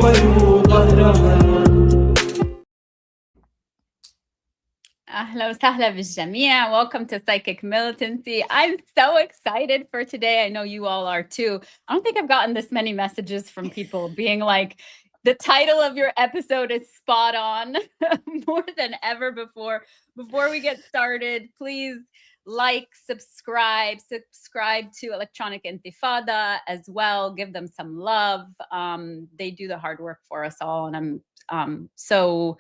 Ahla wa sahla bil-jamia. Welcome to Psychic Militancy. I'm so excited for today. I know you all are too. I don't think I've gotten this many messages from people being like, the title of your episode is spot on more than ever before. Before we get started, please like, subscribe to Electronic Intifada as well. Give them some love. They do the hard work for us all. And I'm so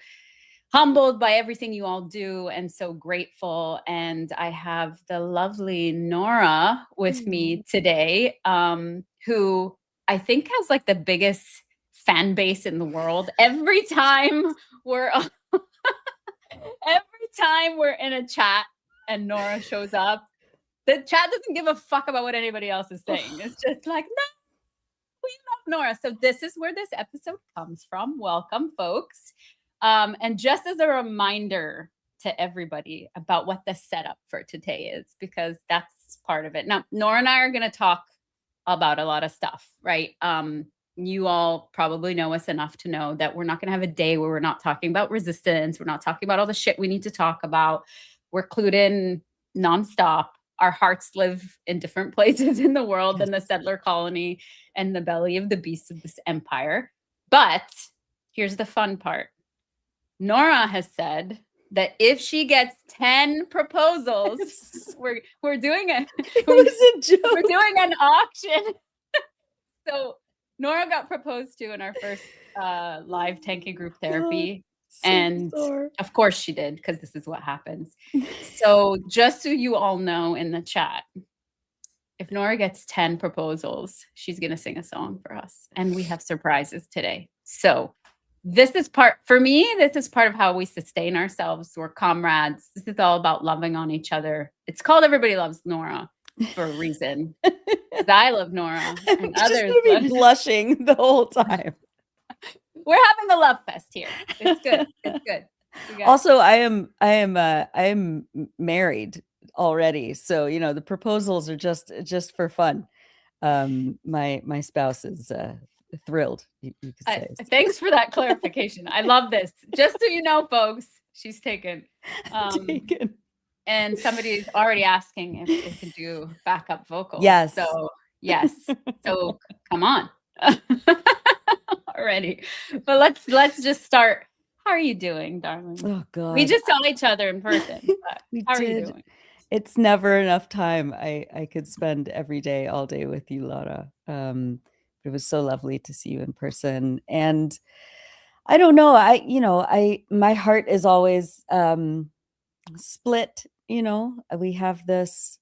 humbled by everything you all do and so grateful. And I have the lovely Nora with me today, who I think has like the biggest fan base in the world. Every time we're in a chat and Nora shows up, the chat doesn't give a fuck about what anybody else is saying. It's just like, no, we love Nora. So this is where this episode comes from. Welcome, folks. And just as a reminder to everybody about what the setup for today is, because that's part of it. Now, Nora and I are going to talk about a lot of stuff, right? You all probably know us enough to know that we're not going to have a day where we're not talking about resistance. We're not talking about all the shit we need to talk about. We're clued in nonstop. Our hearts live in different places in the world than the settler colony and the belly of the beast of this empire. But here's the fun part. Nora has said that if she gets 10 proposals, we're doing it. It was a joke. We're doing an auction. So Nora got proposed to in our first live Tankie Group Therapy. And of course she did, because this is what happens. So just so you all know in the chat, if Nora gets 10 proposals, she's going to sing a song for us. And we have surprises today. So this is part of how we sustain ourselves. We're comrades. This is all about loving on each other. It's called Everybody Loves Nora for a reason. Because I love Nora and others just be blushing the whole time. We're having the love fest here. It's good. It's good. Also, I am married already, so the proposals are just for fun. My spouse is thrilled, you could say. Thanks for that clarification. I love this. Just so you know, folks, she's taken. And somebody's already asking if they can do backup vocals. Yes. So yes. So come on. Already. But let's just start. How are you doing, darling? Oh God. We just saw each other in person. How are you doing? It's never enough time. I could spend every day, all day with you, Laura. It was so lovely to see you in person. And I don't know, my heart is always split, we have this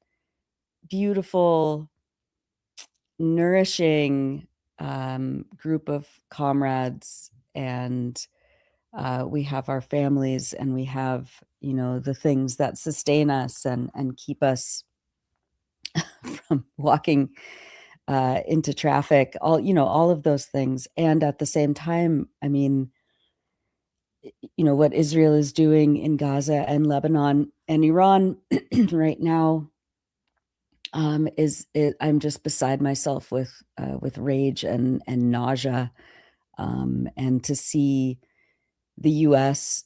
beautiful, nourishing group of comrades, and we have our families, and we have, the things that sustain us and keep us from walking into traffic, all of those things. And at the same time, I mean, what Israel is doing in Gaza and Lebanon and Iran right now, I'm just beside myself with rage and nausea, and to see the U.S.,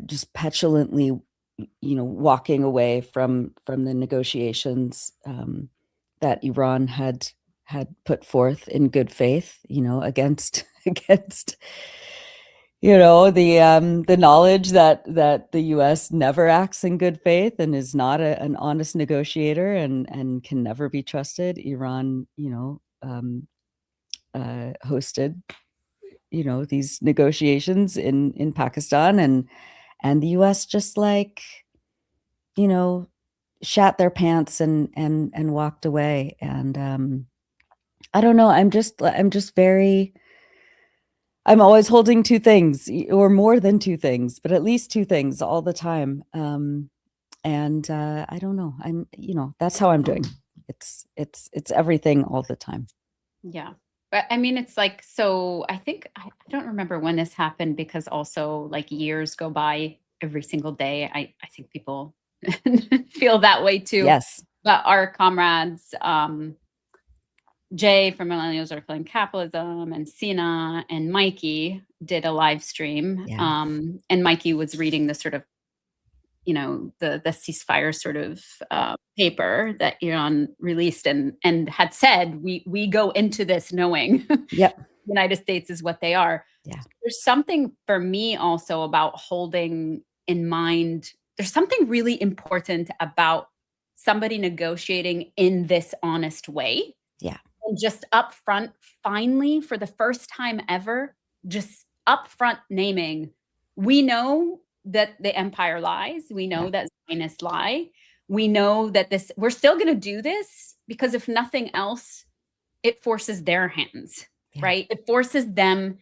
just petulantly, walking away from the negotiations that Iran had put forth in good faith, against the knowledge that the U.S. never acts in good faith and is not an honest negotiator and can never be trusted. Iran, hosted, these negotiations in Pakistan, and the U.S. just shat their pants and walked away. And I don't know. I'm always holding two things, or more than two things, but at least two things all the time. And I don't know. That's how I'm doing. It's everything all the time. Yeah. But I mean, it's like, so I think, I don't remember when this happened, because also like years go by every single day. I think people feel that way too. Yes. But our comrades, Jay from Millennials Are Playing Capitalism and Sina and Mikey did a live stream. Yeah. And Mikey was reading the sort of, the ceasefire sort of paper that Iran released and had said, we go into this knowing Yep. the United States is what they are. Yeah. There's something for me also about holding in mind, there's something really important about somebody negotiating in this honest way. Yeah. And just upfront, finally, for the first time ever, just upfront naming, we know that the empire lies. We know that Zionists lie. We know that we're still going to do this because if nothing else, it forces their hands, right? It forces them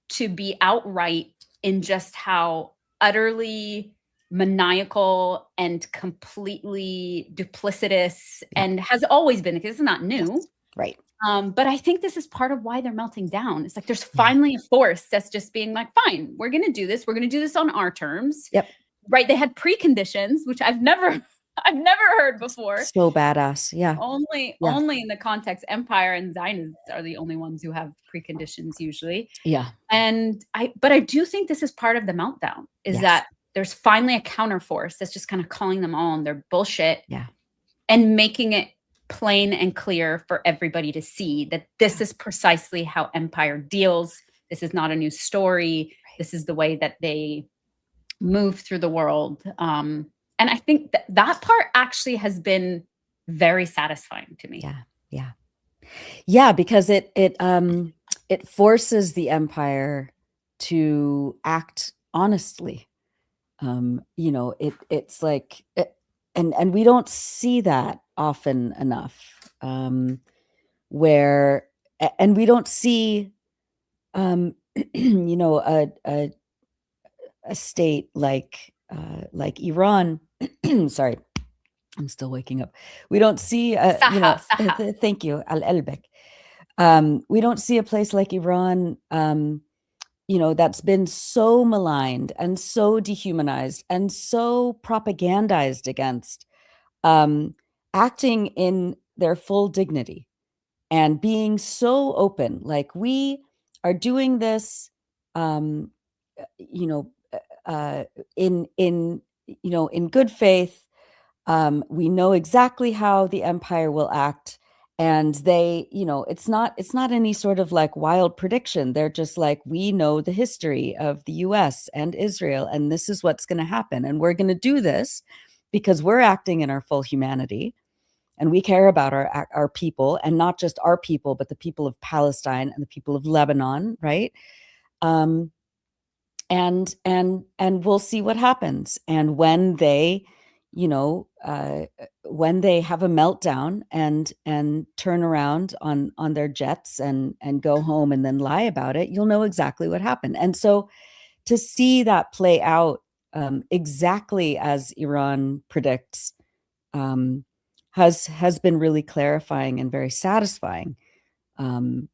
to be outright in just how utterly maniacal and completely duplicitous and has always been, because it's not new. Right. But I think this is part of why they're melting down. It's like there's finally a force that's just being like, fine, we're going to do this. We're going to do this on our terms. Yep. Right. They had preconditions, which I've never heard before. So badass. Yeah. Only in the context, empire and Zionists are the only ones who have preconditions usually. Yeah. But I do think this is part of the meltdown, is that there's finally a counterforce that's just kind of calling them all on their bullshit. Yeah. And making it plain and clear for everybody to see that this is precisely how empire deals. This is not a new story. Right. This is the way that they move through the world. And I think that part actually has been very satisfying to me. Yeah. Yeah. Yeah, because it forces the empire to act honestly. It's like, and we don't see that often enough, where, and we don't see, a state like Iran. Sorry, I'm still waking up. We don't see, thank you, Al-Elbek. We don't see a place like Iran, that's been so maligned and so dehumanized and so propagandized against, acting in their full dignity and being so open. Like, we are doing this, in good faith. We know exactly how the empire will act. And they, it's not any sort of like wild prediction. They're just like, we know the history of the US and Israel, and this is what's going to happen. And we're going to do this because we're acting in our full humanity. And we care about our people, and not just our people, but the people of Palestine and the people of Lebanon, right? And we'll see what happens. And when they, when they have a meltdown and turn around on their jets and go home and then lie about it, you'll know exactly what happened. And so to see that play out, exactly as Iran predicts, has been really clarifying and very satisfying. And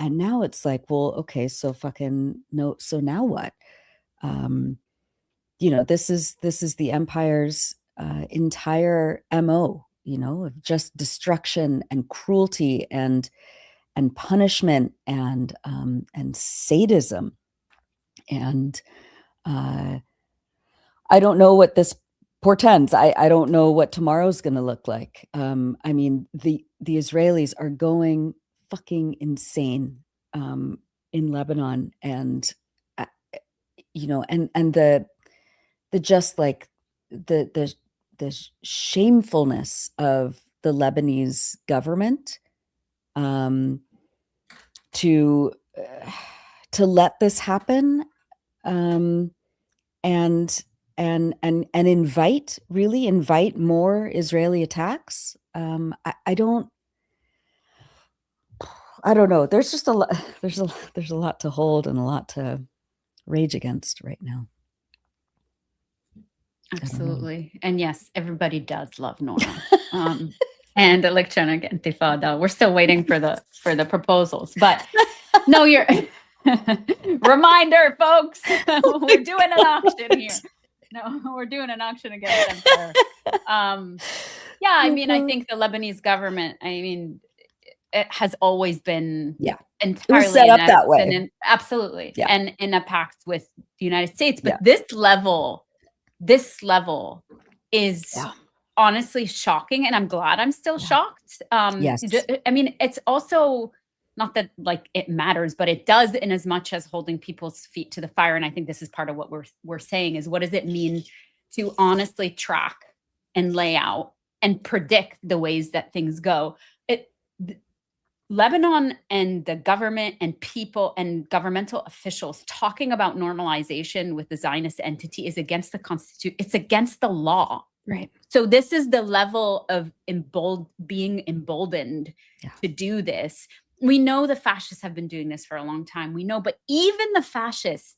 now it's like, well, okay, so fucking no. So now what? This is the empire's entire MO, of just destruction and cruelty and punishment and sadism. And I don't know what this portends. I don't know what tomorrow's going to look like. I mean, the Israelis are going fucking insane in Lebanon, and and the just like the shamefulness of the Lebanese government to let this happen, and invite more Israeli attacks. I don't know. There's just a lot. There's a lot to hold and a lot to rage against right now. Absolutely. And yes, everybody does love Nora. And Electronic Intifada. We're still waiting for the proposals. But no, you're reminder, folks. We're doing an auction here. No, we're doing an auction against Empire. Yeah, I mean, I think the Lebanese government, it has always been Yeah. entirely set up that way. Absolutely. Yeah. And in a pact with the United States. But Yeah. this level is Yeah. honestly shocking. And I'm glad I'm still shocked. Yes. I mean, it's also not that like it matters, but it does in as much as holding people's feet to the fire. And I think this is part of what we're saying is, what does it mean to honestly track and lay out and predict the ways that things go? Lebanon and the government and people and governmental officials talking about normalization with the Zionist entity is against the Constitution. It's against the law. Right. So this is the level of being emboldened to do this. We know the fascists have been doing this for a long time. We know, but even the fascists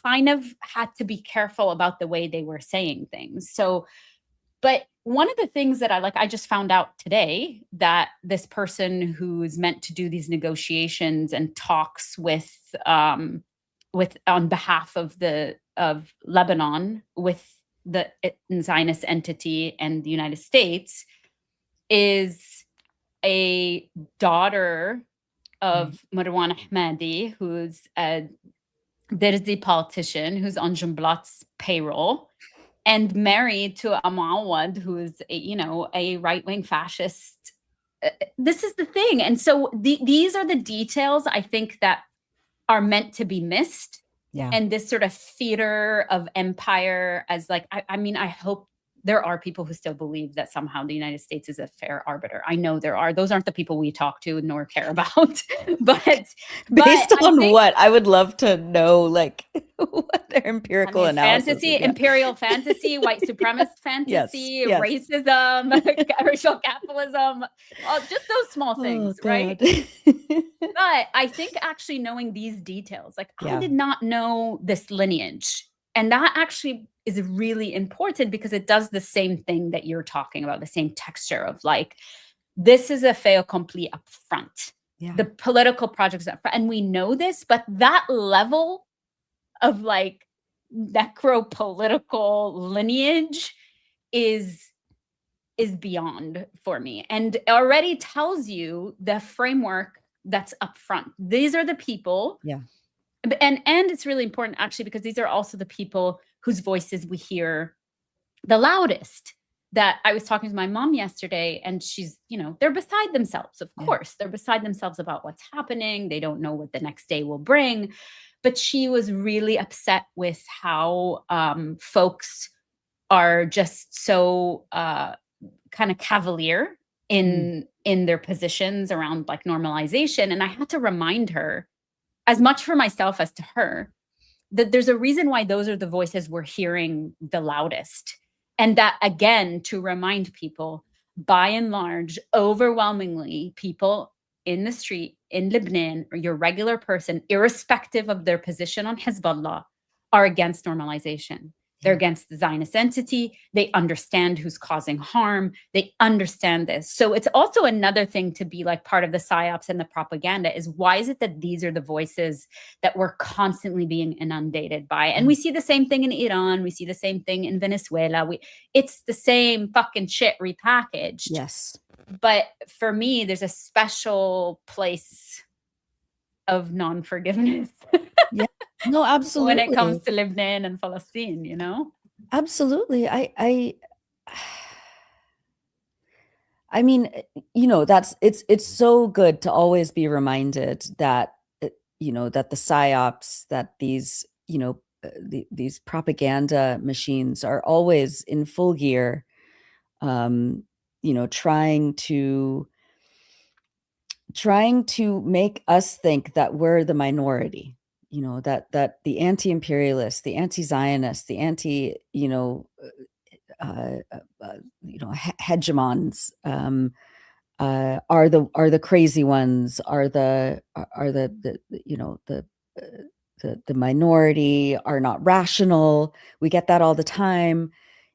kind of had to be careful about the way they were saying things. So, but one of the things that I just found out today that this person who's meant to do these negotiations and talks with on behalf of Lebanon with the Zionist entity and the United States is a daughter of Marwan Ahmadi, who's a Derzi politician who's on Jumblat's payroll, and married to a Muawad, who is a right-wing fascist. This is the thing. And so these are the details I think that are meant to be missed. Yeah. And this sort of theater of empire as like, I mean, I hope there are people who still believe that somehow the United States is a fair arbiter. I know there are. Those aren't the people we talk to nor care about. but based on what? I would love to know, like, what their empirical analysis fantasy, is. Imperial fantasy, white supremacist fantasy, yes. racism, racial capitalism, just those small things, right? But I think actually knowing these details, like I did not know this lineage. And that actually is really important because it does the same thing that you're talking about, the same texture of like, this is a fait accompli up front. The political projects up front. And we know this, but that level of like necropolitical lineage is beyond for me. And it already tells you the framework that's up front. These are the people. Yeah. And it's really important actually, because these are also the people whose voices we hear the loudest. That I was talking to my mom yesterday, and she's, they're beside themselves. Of course, they're beside themselves about what's happening. They don't know what the next day will bring. But she was really upset with how folks are just so kind of cavalier in their positions around like normalization. And I had to remind her, as much for myself as to her, that there's a reason why those are the voices we're hearing the loudest. And that, again, to remind people, by and large, overwhelmingly, people in the street, in Lebanon, or your regular person, irrespective of their position on Hezbollah, are against normalization. They're against the Zionist entity. They understand who's causing harm. They understand this. So it's also another thing to be like part of the psyops and the propaganda is, why is it that these are the voices that we're constantly being inundated by? And we see the same thing in Iran. We see the same thing in Venezuela. It's the same fucking shit repackaged. Yes. But for me, there's a special place of non-forgiveness. Yeah. No, absolutely. When it comes to Lebanon and Palestine, Absolutely. I mean, it's so good to always be reminded that, that the psyops, that these, these propaganda machines are always in full gear, trying to make us think that we're the minority, that the anti-imperialists, the anti-Zionists, the hegemons are the crazy ones, are the minority, are not rational. We get that all the time.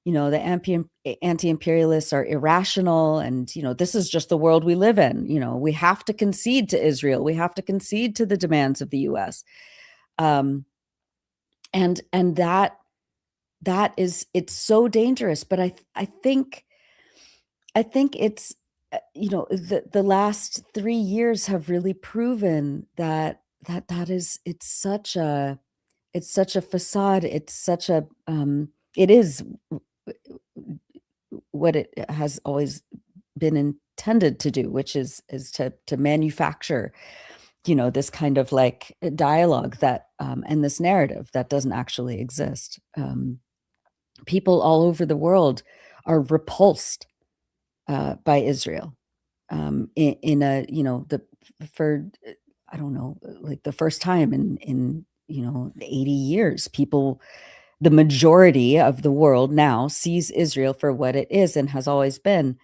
The anti-imperialists are irrational, and this is just the world we live in. We have to concede to Israel. We have to concede to the demands of the U.S. And that is, it's so dangerous. But I think it's the last 3 years have really proven that it's such a facade. It's such a it is what it has always been intended to do, which is to manufacture, this kind of like dialogue that and this narrative that doesn't actually exist. People all over the world are repulsed by Israel in a, for, I don't know, like the first time in 80 years, the majority of the world now sees Israel for what it is and has always been.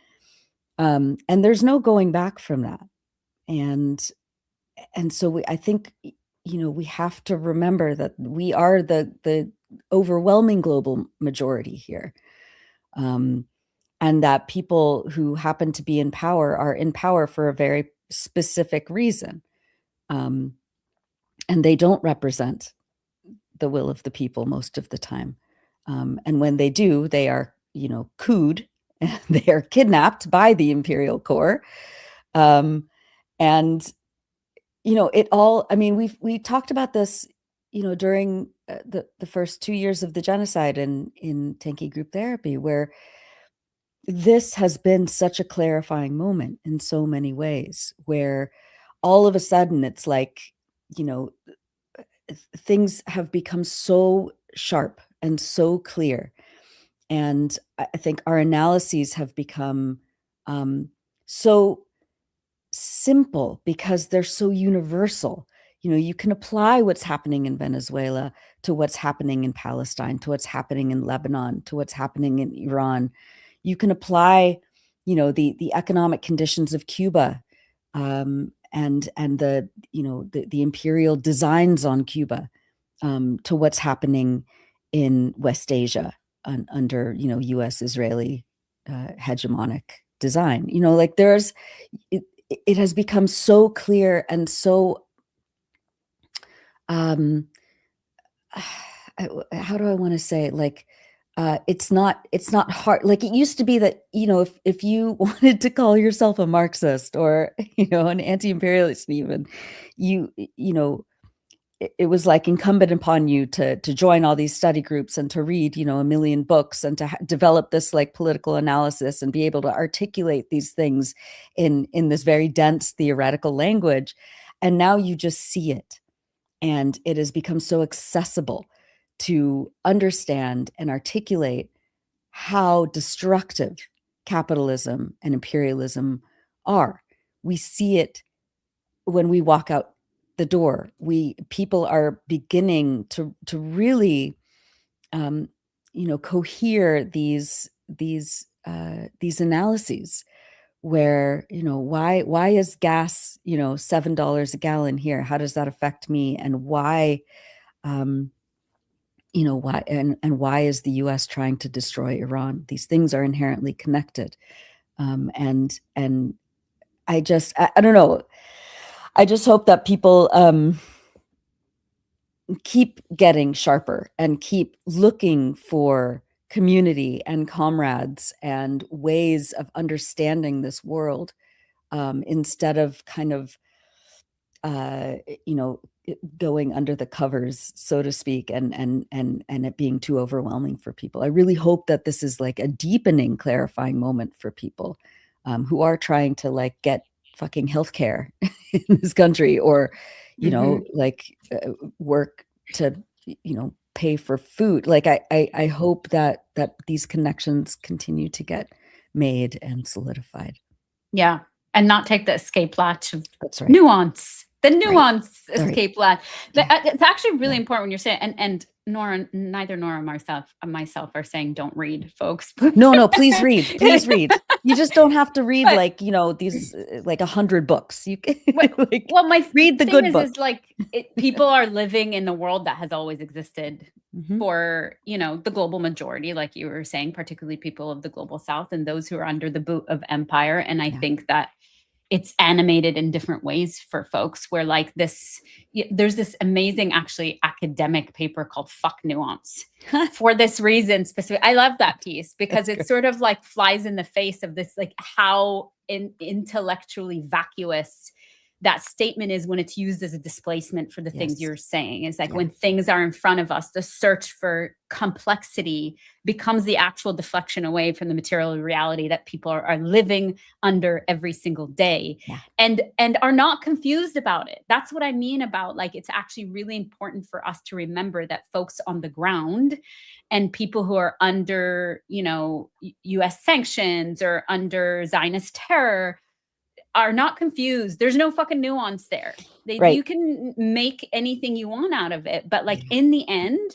And there's no going back from that. And so I think, we have to remember that we are the overwhelming global majority here. And that people who happen to be in power are in power for a very specific reason. And they don't represent the will of the people most of the time. And when they do, they are, cooed, they are kidnapped by the Imperial Corps. And, it all, I mean, we talked about this, during the first 2 years of the genocide in Tankie Group Therapy, where this has been such a clarifying moment in so many ways, where all of a sudden it's like, things have become so sharp and so clear. And I think our analyses have become so simple because they're so universal. You can apply what's happening in Venezuela to what's happening in Palestine, to what's happening in Lebanon, to what's happening in Iran. You can apply, the economic conditions of Cuba, and the imperial designs on Cuba, to what's happening in West Asia under U.S. Israeli hegemonic design. Like it has become so clear and so how do I want to say, like, it's not hard. Like it used to be that, if you wanted to call yourself a Marxist or, an anti-imperialist, even, it was like incumbent upon you to join all these study groups and to read, a million books and to develop this like political analysis and be able to articulate these things in this very dense theoretical language. And now you just see it. And it has become so accessible to understand and articulate how destructive capitalism and imperialism are. We see it when we walk out the door. People are beginning to really, cohere these analyses, where, why is gas, $7 a gallon here? How does that affect me? And why, why, and why is the US trying to destroy Iran? These things are inherently connected. And I don't know. I just hope that people keep getting sharper and keep looking for community and comrades and ways of understanding this world, instead of kind of, going under the covers, so to speak, and it being too overwhelming for people. I really hope that this is like a deepening, clarifying moment for people who are trying to like get fucking healthcare in this country, or work to pay for food. Like I hope that these connections continue to get made and solidified. Yeah, and not take the escape latch of That's right. nuance. The nuance Right. escape latch. It's actually really important when you're saying, and Nora, neither Nora or myself are saying don't read, folks. No, please read. Please read. You just don't have to read these like 100 books. You can my read the good book. Is like people are living in the world that has always existed for the global majority, like you were saying, particularly people of the global South and those who are under the boot of empire. And I think that it's animated in different ways for folks, where like there's this amazing actually academic paper called Fuck Nuance for this reason specific. I love that piece because it sort of like flies in the face of this, like how intellectually vacuous that statement is when it's used as a displacement for the things you're saying. It's like when things are in front of us, the search for complexity becomes the actual deflection away from the material reality that people are living under every single day, and are not confused about it. That's what I mean about, like, it's actually really important for us to remember that folks on the ground and people who are under, you know, US sanctions or under Zionist terror are not confused. There's no fucking nuance there. You can make anything you want out of it. But like in the end,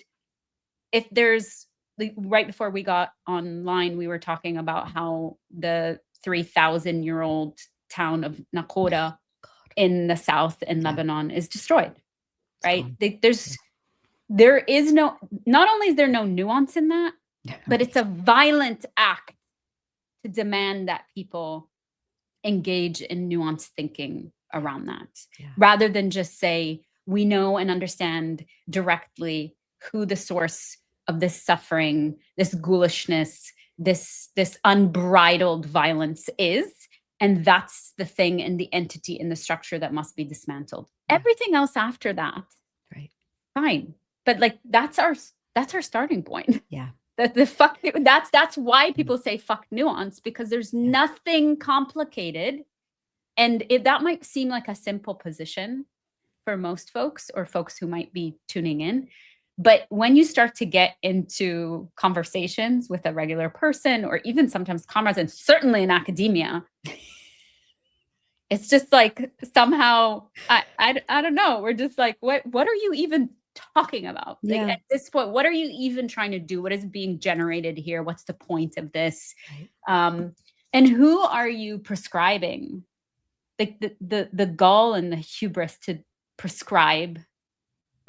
if there's, like, right before we got online, we were talking about how the 3,000-year-old town of Nakoda in the south in Lebanon is destroyed, right? There is no, not only is there no nuance in that, but it's a violent act to demand that people engage in nuanced thinking around that, rather than just say, we know and understand directly who the source of this suffering, this ghoulishness, this unbridled violence is. And that's the thing and the entity and the structure that must be dismantled. Everything else after that, fine. But like, that's our starting point. That's why people say fuck nuance, because there's nothing complicated. And that might seem like a simple position for most folks or folks who might be tuning in. But when you start to get into conversations with a regular person, or even sometimes comrades, and certainly in academia, it's just like somehow, I don't know. We're just like, what are you even talking about? Like, at this point, what are you even trying to do? What is being generated here? What's the point of this? And who are you prescribing? Like the gall and the hubris to prescribe,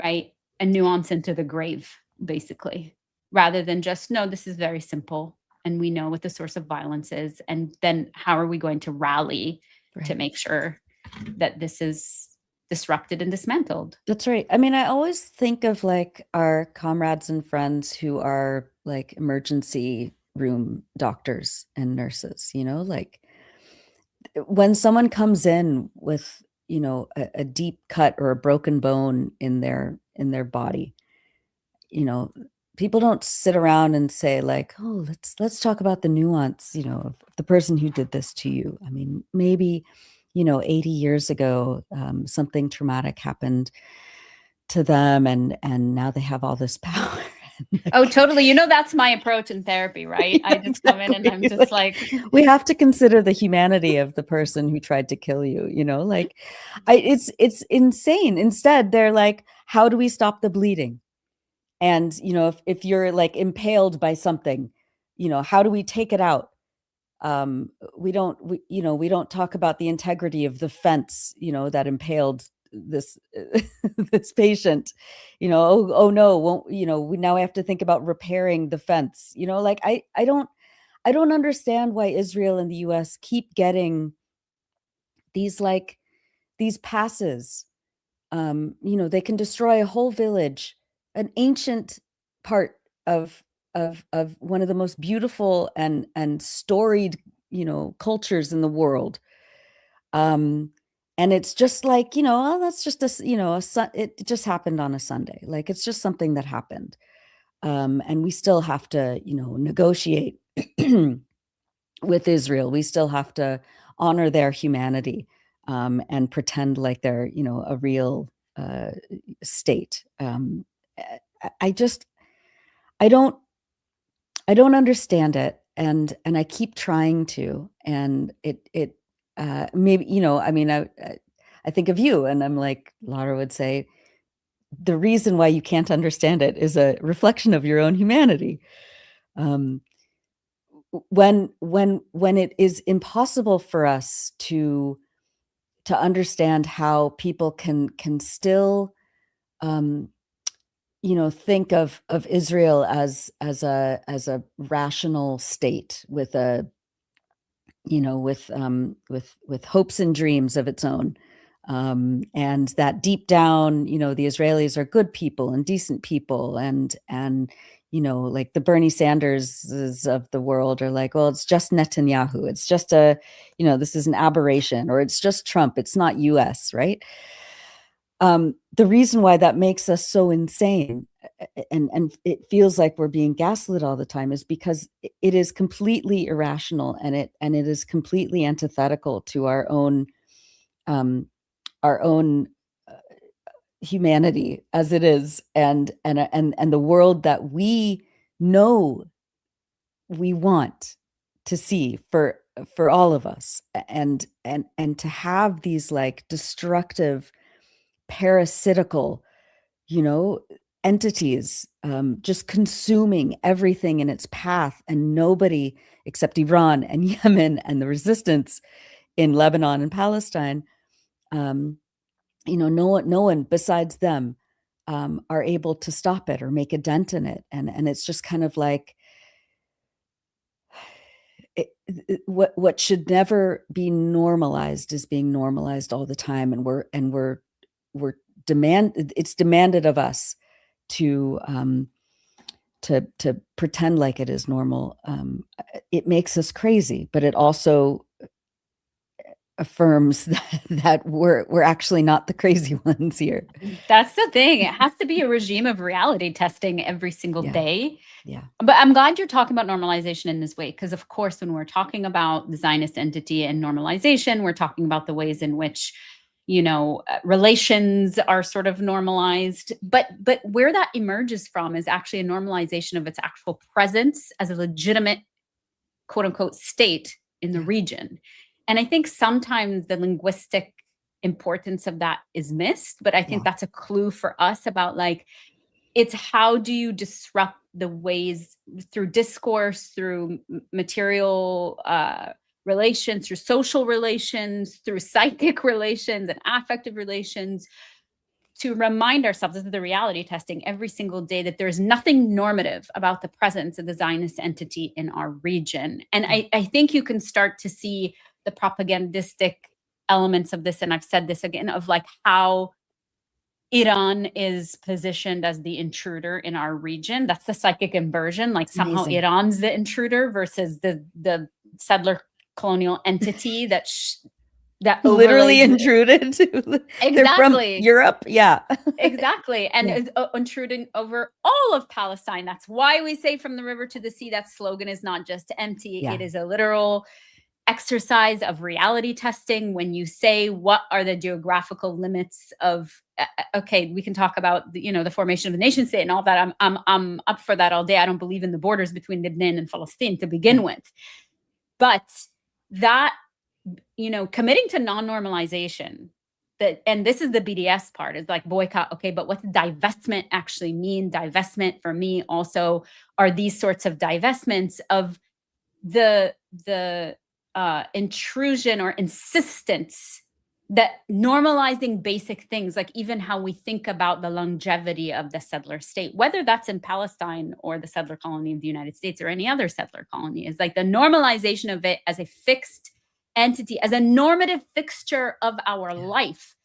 right, a nuance into the grave, basically, rather than just, no, this is very simple and we know what the source of violence is, and then how are we going to rally to make sure that this is disrupted and dismantled? That's right. I mean, I always think of like our comrades and friends who are like emergency room doctors and nurses, you know, like when someone comes in with, you know, a deep cut or a broken bone in their body, you know, people don't sit around and say like, oh, let's talk about the nuance, you know, of the person who did this to you. I mean, maybe, you know, 80 years ago, something traumatic happened to them, and now they have all this power. Oh, totally. You know, that's my approach in therapy, right? I just come in and I'm just like, we have to consider the humanity of the person who tried to kill you, you know, like it's insane. Instead, they're like, how do we stop the bleeding? And, you know, if you're like impaled by something, you know, how do we take it out? We don't talk about the integrity of the fence, you know, that impaled this this patient, you know. Oh no, won't, you know, we now have to think about repairing the fence, you know. Like I don't understand why Israel and the US keep getting these passes. You know, they can destroy a whole village, an ancient part of one of the most beautiful and storied, you know, cultures in the world. And it's just like, you know, oh, that's just it just happened on a Sunday. Like, it's just something that happened. And we still have to, you know, negotiate with Israel. We still have to honor their humanity, and pretend like they're, you know, a real state. I don't understand it, and I keep trying to, and it maybe, you know, I mean, I think of you, and I'm like, Lara would say, the reason why you can't understand it is a reflection of your own humanity. When it is impossible for us to understand how people can still, you know, think of Israel as a rational state with a with hopes and dreams of its own. And that deep down, the Israelis are good people and decent people, and like the Bernie Sanderses of the world are like, well, it's just Netanyahu. It's just this is an aberration, or it's just Trump. It's not US, right? The reason why that makes us so insane, and it feels like we're being gaslit all the time, is because it is completely irrational, and it is completely antithetical to our own humanity as it is, and the world that we know we want to see for all of us, and to have these like destructive, parasitical, entities just consuming everything in its path, and nobody except Iran and Yemen and the resistance in Lebanon and Palestine, no one besides them are able to stop it or make a dent in it. And it's just kind of like, what should never be normalized is being normalized all the time, and we're it's demanded of us to pretend like it is normal. It makes us crazy, but it also affirms that we're actually not the crazy ones here. That's the thing. It has to be a regime of reality testing every single day. Yeah. But I'm glad you're talking about normalization in this way, because of course, when we're talking about the Zionist entity and normalization, we're talking about the ways in which, relations are sort of normalized. But where that emerges from is actually a normalization of its actual presence as a legitimate, quote unquote, state in the region. And I think sometimes the linguistic importance of that is missed, but I think that's a clue for us about like, it's how do you disrupt the ways through discourse, through material relations, through social relations, through psychic relations and affective relations, to remind ourselves, this is the reality testing every single day, that there's nothing normative about the presence of the Zionist entity in our region. And I think you can start to see the propagandistic elements of this, and I've said this again, of like how Iran is positioned as the intruder in our region. That's the psychic inversion. Like somehow Amazing. Iran's the intruder versus the settler colonial entity that literally intruded. Exactly. They're from Europe. Yeah. Exactly. And is intruding over all of Palestine. That's why we say from the river to the sea. That slogan is not just empty. It is a literal exercise of reality testing. When you say, what are the geographical limits of, okay, we can talk about the formation of the nation state and all that. I'm up for that all day. I don't believe in the borders between Lebanon and Palestine to begin with, but that, committing to non-normalization, and this is the BDS part, is like boycott. Okay, but what's divestment actually mean? Divestment for me also are these sorts of divestments of the intrusion or insistence that normalizing basic things, like even how we think about the longevity of the settler state, whether that's in Palestine or the settler colony of the United States or any other settler colony, is like the normalization of it as a fixed entity, as a normative fixture of our life,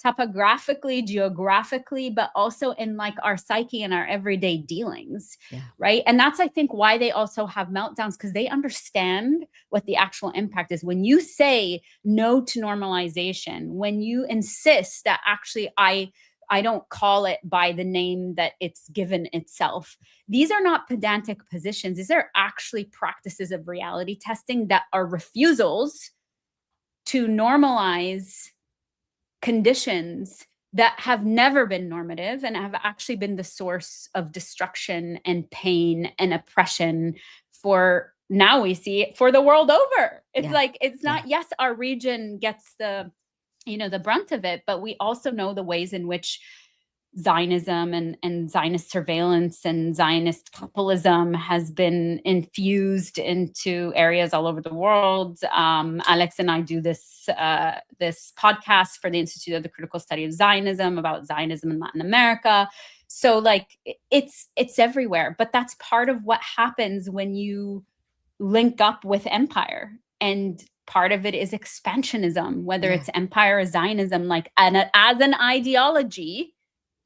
topographically, geographically, but also in like our psyche and our everyday dealings, right? And that's, I think, why they also have meltdowns, because they understand what the actual impact is. When you say no to normalization, when you insist that actually I don't call it by the name that it's given itself, these are not pedantic positions. These are actually practices of reality testing that are refusals to normalize conditions that have never been normative and have actually been the source of destruction and pain and oppression for, now we see, for the world over. It's like, it's not, yes, our region gets the brunt of it, but we also know the ways in which Zionism and Zionist surveillance and Zionist capitalism has been infused into areas all over the world. Alex and I do this podcast for the Institute of the Critical Study of Zionism about Zionism in Latin America. So like it's everywhere, but that's part of what happens when you link up with empire. And part of it is expansionism, whether it's empire or Zionism, like as an ideology.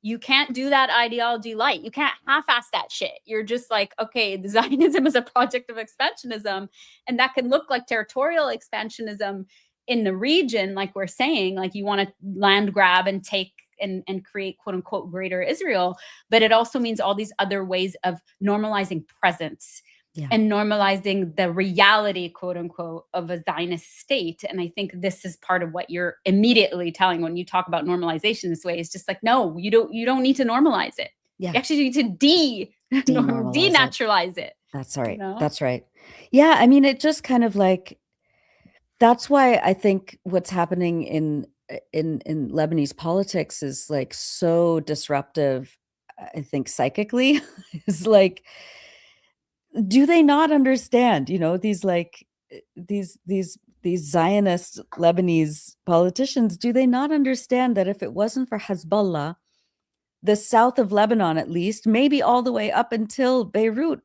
You can't do that ideology light. You can't half-ass that shit. You're just like, okay, the Zionism is a project of expansionism, and that can look like territorial expansionism in the region, like we're saying, like you want to land grab and take and create quote unquote greater Israel. But it also means all these other ways of normalizing presence and normalizing the reality, quote unquote, of a Zionist state. And I think this is part of what you're immediately telling when you talk about normalization this way. It's just like, no, you don't need to normalize it. You actually need to denaturalize it. That's right. You know? That's right. Yeah. I mean, it just kind of like, that's why I think what's happening in Lebanese politics is like so disruptive, I think psychically, is like, do they not understand, you know, these like these Zionist Lebanese politicians, do they not understand that if it wasn't for Hezbollah, the south of Lebanon, at least, maybe all the way up until Beirut,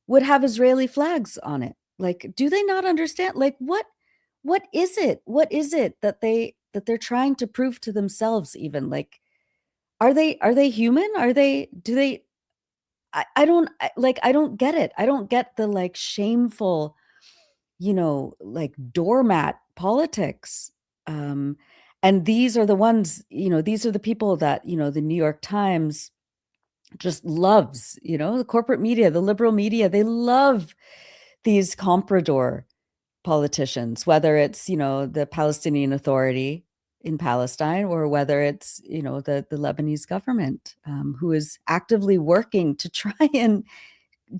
would have Israeli flags on it? Like, do they not understand? Like, what is it? What is it that they're trying to prove to themselves? Even like, are they human? I don't get it. I don't get the like shameful, you know, like doormat politics. And these are the ones, you know, these are the people that, you know, the New York Times just loves, you know, the corporate media, the liberal media, they love these comprador politicians, whether it's, you know, the Palestinian Authority in Palestine, or whether it's, you know, the Lebanese government, who is actively working to try and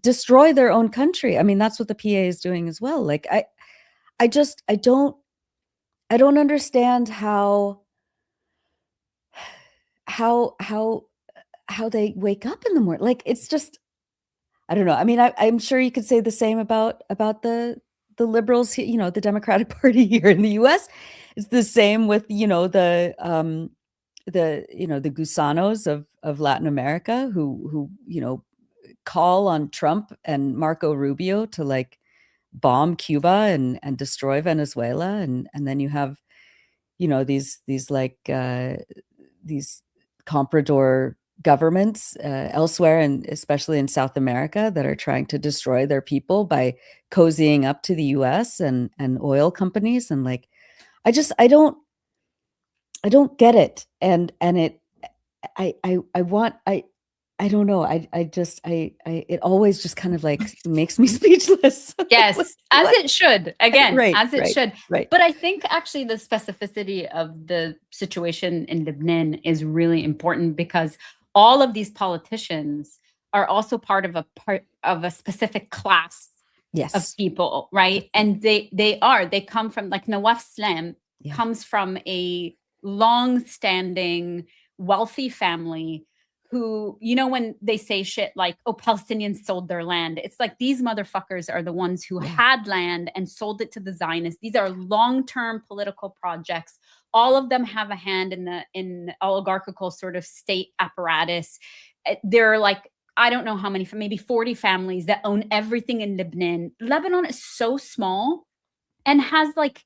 destroy their own country. I mean, that's what the PA is doing as well. Like, I don't understand how they wake up in the morning. Like, it's just, I don't know. I mean, I'm sure you could say the same about the liberals, you know, the Democratic Party here in the US. It's the same with, you know, the gusanos of Latin America who, you know, call on Trump and Marco Rubio to like bomb Cuba and destroy Venezuela. And then you have, you know, these like these comprador governments elsewhere, and especially in South America, that are trying to destroy their people by cozying up to the US and oil companies. And like, I don't get it. And it, I don't know. It always just kind of like makes me speechless. Yes, Like, as what? It should. Again, Right, as it should. right. But I think actually the specificity of the situation in Lebanon is really important, because all of these politicians are also part of a specific class of people, right? And they come from, like, Nawaf Slam comes from a long-standing wealthy family who, you know, when they say shit like, oh, Palestinians sold their land, it's like, these motherfuckers are the ones who had land and sold it to the Zionists. These are long-term political projects. All of them have a hand in the oligarchical sort of state apparatus. They're like, I don't know how many, maybe 40 families that own everything in Lebanon. Lebanon is so small and has like,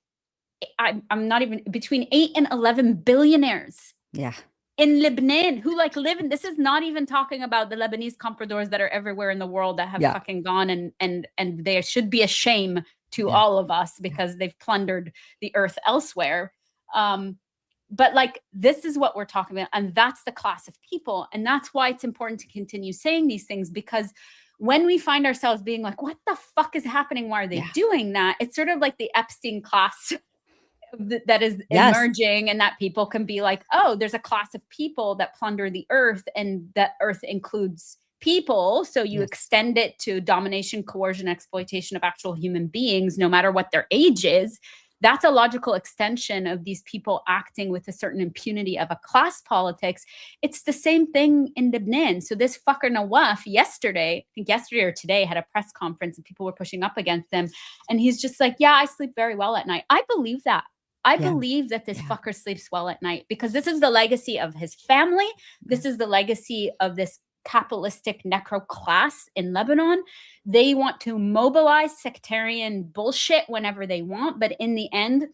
I'm not even, between 8 and 11 billionaires. Yeah. In Lebanon, who like live in, this is not even talking about the Lebanese compradors that are everywhere in the world that have fucking gone and there should be a shame to all of us, because they've plundered the earth elsewhere. But like, this is what we're talking about. And that's the class of people. And that's why it's important to continue saying these things, because when we find ourselves being like, what the fuck is happening? Why are they doing that? It's sort of like the Epstein class that is emerging, and that people can be like, oh, there's a class of people that plunder the earth, and that earth includes people. So you extend it to domination, coercion, exploitation of actual human beings, no matter what their age is. That's a logical extension of these people acting with a certain impunity of a class politics. It's the same thing in Lebanon. So this fucker Nawaf yesterday or today, had a press conference and people were pushing up against him. And he's just like, yeah, I sleep very well at night. I believe that. I believe that this fucker sleeps well at night, because this is the legacy of his family. This is the legacy of this capitalistic necro class in Lebanon. They want to mobilize sectarian bullshit whenever they want, but in the end,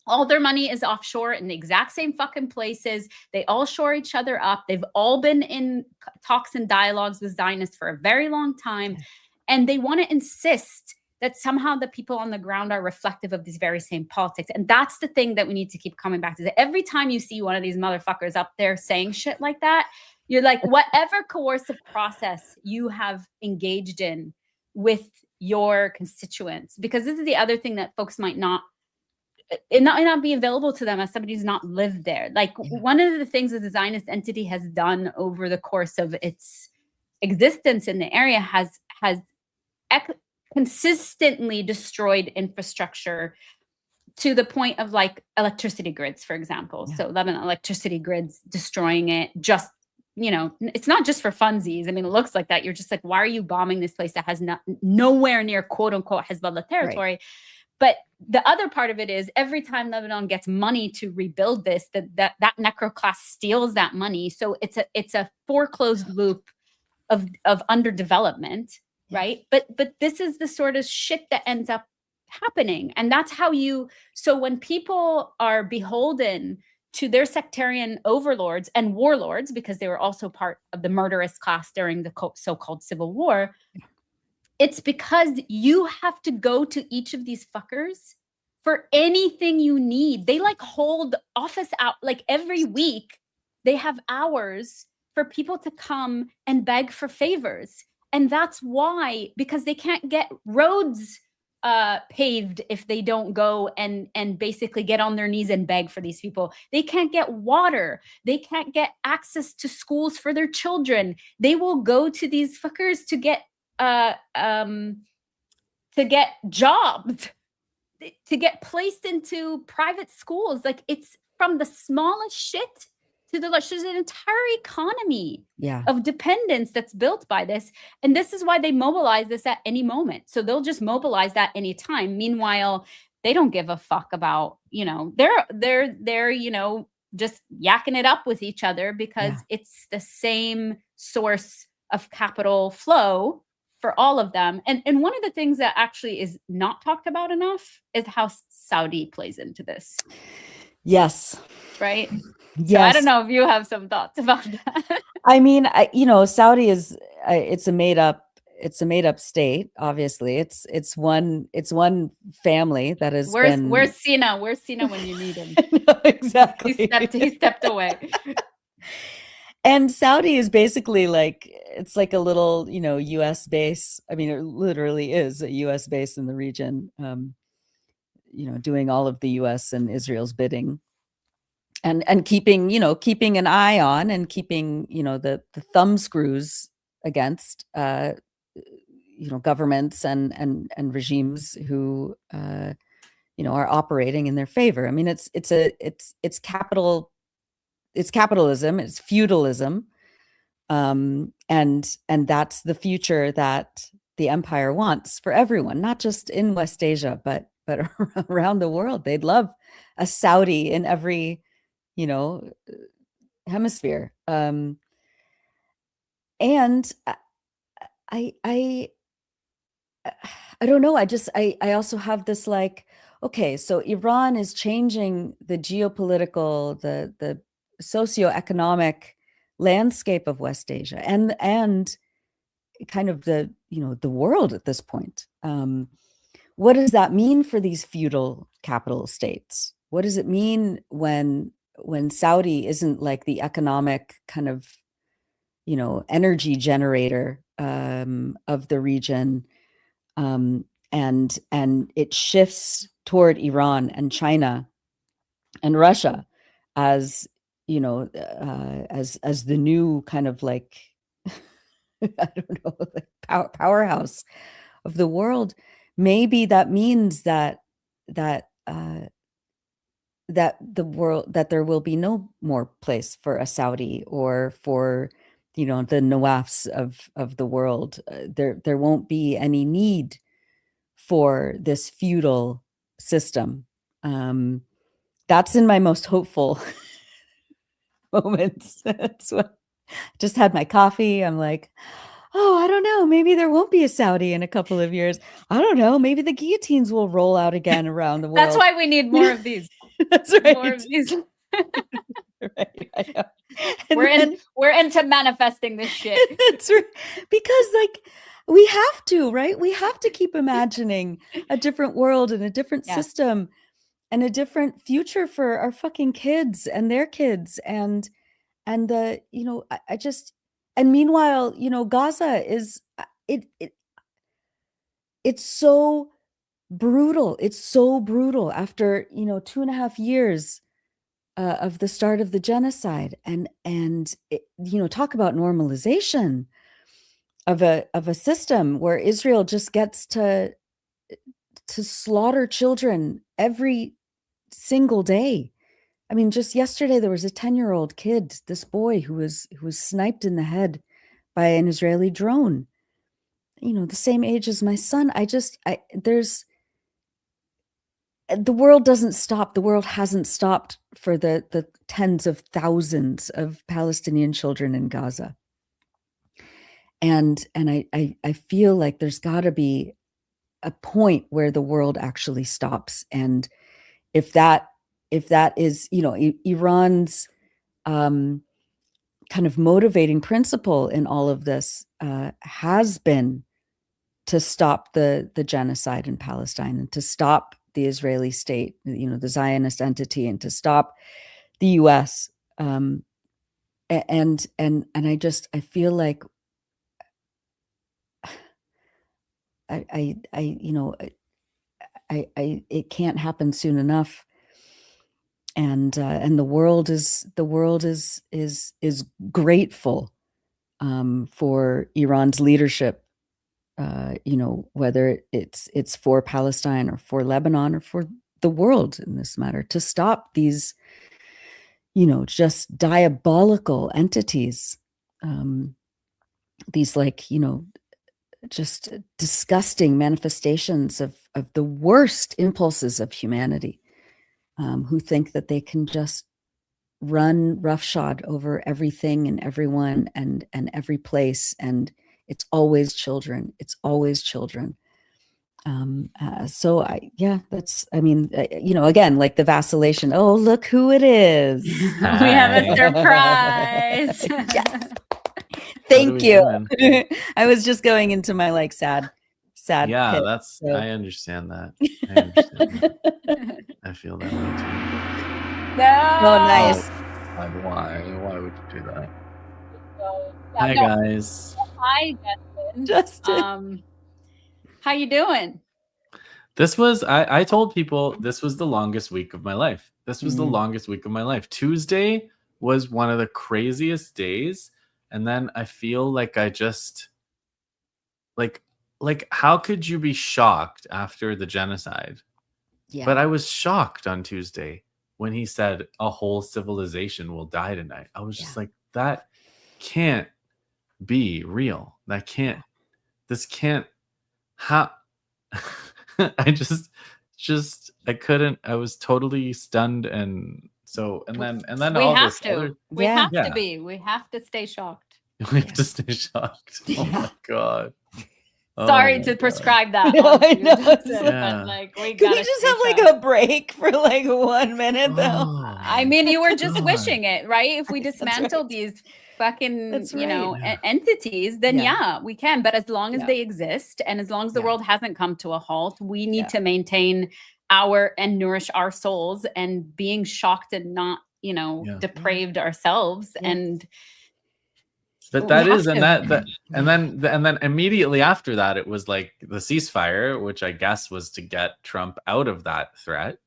all their money is offshore in the exact same fucking places. They all shore each other up. They've all been in talks and dialogues with Zionists for a very long time. And they want to insist that somehow the people on the ground are reflective of these very same politics. And that's the thing that we need to keep coming back to. That every time you see one of these motherfuckers up there saying shit like that, you're like, whatever coercive process you have engaged in with your constituents, because this is the other thing that folks might not be available to them as somebody who's not lived there. Like one of the things that the Zionist entity has done over the course of its existence in the area has consistently destroyed infrastructure to the point of like electricity grids, for example. So Lebanon electricity grids, destroying it, just, you know, it's not just for funsies. I mean, it looks like that. You're just like, why are you bombing this place that has nowhere near quote unquote Hezbollah territory? Right. But the other part of it is every time Lebanon gets money to rebuild this, that necro class steals that money. So it's a foreclosed loop of underdevelopment, right? But this is the sort of shit that ends up happening. And that's how so when people are beholden to their sectarian overlords and warlords, because they were also part of the murderous class during the so-called civil war, it's because you have to go to each of these fuckers for anything you need. They like hold office out, like every week they have hours for people to come and beg for favors. And that's why, because they can't get roads paved if they don't go and basically get on their knees and beg for these people. They can't get water. They can't get access to schools for their children. They will go to these fuckers to get jobs, to get placed into private schools. Like it's from the smallest shit to the large. There's an entire economy of dependence that's built by this. And this is why they mobilize this at any moment. So they'll just mobilize that anytime. Meanwhile, they don't give a fuck about, you know, they're, you know, just yakking it up with each other because it's the same source of capital flow for all of them. And one of the things that actually is not talked about enough is how Saudi plays into this. Yes. Right? Yes. So I don't know if you have some thoughts about that. I mean, you know, Saudi is, it's a made up state. Obviously it's one family that is. Where's Sina when you need him? No, exactly. He stepped away. And Saudi is basically like, it's like a little, you know, US base. I mean, it literally is a US base in the region, you know, doing all of the US and Israel's bidding, and keeping an eye on and keeping, you know, the thumb screws against, you know, governments and regimes who, you know, are operating in their favor. I mean, it's capitalism, it's feudalism. And that's the future that the empire wants for everyone, not just in West Asia, but around the world. They'd love a Saudi in every, you know, hemisphere. And I don't know. I also have this like, okay, so Iran is changing the geopolitical, the socioeconomic landscape of West Asia and kind of the, you know, the world at this point. What does that mean for these feudal capital states? What does it mean when Saudi isn't like the economic kind of, you know, energy generator of the region, and it shifts toward Iran and China and Russia as, you know, as the new kind of like, I don't know, like powerhouse of the world. Maybe that means that the world, that there will be no more place for a Saudi or for, you know, the Nawafs of the world. There won't be any need for this feudal system. That's in my most hopeful moments. That's what Just had my coffee. I'm like, oh, I don't know. Maybe there won't be a Saudi in a couple of years. I don't know. Maybe the guillotines will roll out again around the world. That's why we need more of these. That's right. More of these. Right. I know. We're into manifesting this shit. That's right. Because like we have to, right? We have to keep imagining a different world and a different system and a different future for our fucking kids and their kids. And the, you know, I just, and meanwhile, you know, Gaza is, it's so brutal. It's so brutal after, you know, 2.5 years of the start of the genocide, and it, you know, talk about normalization of a system where Israel just gets to slaughter children every single day. I mean, just yesterday there was a 10-year-old kid, this boy who was sniped in the head by an Israeli drone. You know, the same age as my son. There's, the world doesn't stop. The world hasn't stopped for the tens of thousands of Palestinian children in Gaza. And I feel like there's got to be a point where the world actually stops. And if that is, you know, Iran's kind of motivating principle in all of this has been to stop the genocide in Palestine and to stop the Israeli state, you know, the Zionist entity, and to stop the US. And I feel like you know, it can't happen soon enough. And the world is grateful for Iran's leadership. You know, whether it's for Palestine or for Lebanon or for the world in this matter, to stop these, you know, just diabolical entities, these, like, you know, just disgusting manifestations of the worst impulses of humanity, who think that they can just run roughshod over everything and everyone and every place, and it's always children. It's always children. So that's, I mean, you know, again, like the vacillation. Oh, look who it is. We have a surprise. Yes. Thank you. I was just going into my like sad. Yeah, pit, that's. so. I understand that. I understand that. I feel that way too. No. Oh, nice. Why would you do that? Hi guys. Hi, Justin. How you doing? This was, I told people this was the longest week of my life. This was the longest week of my life. Tuesday was one of the craziest days. And then I feel like I just, like how could you be shocked after the genocide? Yeah. But I was shocked on Tuesday when he said a whole civilization will die tonight. I was just like, that can't be real. That can't, this can't, how, I I couldn't, I was totally stunned. And so, and then we all have this to, other, we have to be, we have to stay shocked. We have to stay shocked. Oh my God. Sorry to prescribe that. I know. But like, Can we just have like a break for like 1 minute though? I mean, you were just wishing it, right? If we dismantle these fucking, you know, entities, then we can. But as long as they exist, and as long as the world hasn't come to a halt, we need to maintain and nourish our souls, and being shocked and not, you know, depraved ourselves. And but that is, and then immediately after that, it was like the ceasefire, which I guess was to get Trump out of that threat.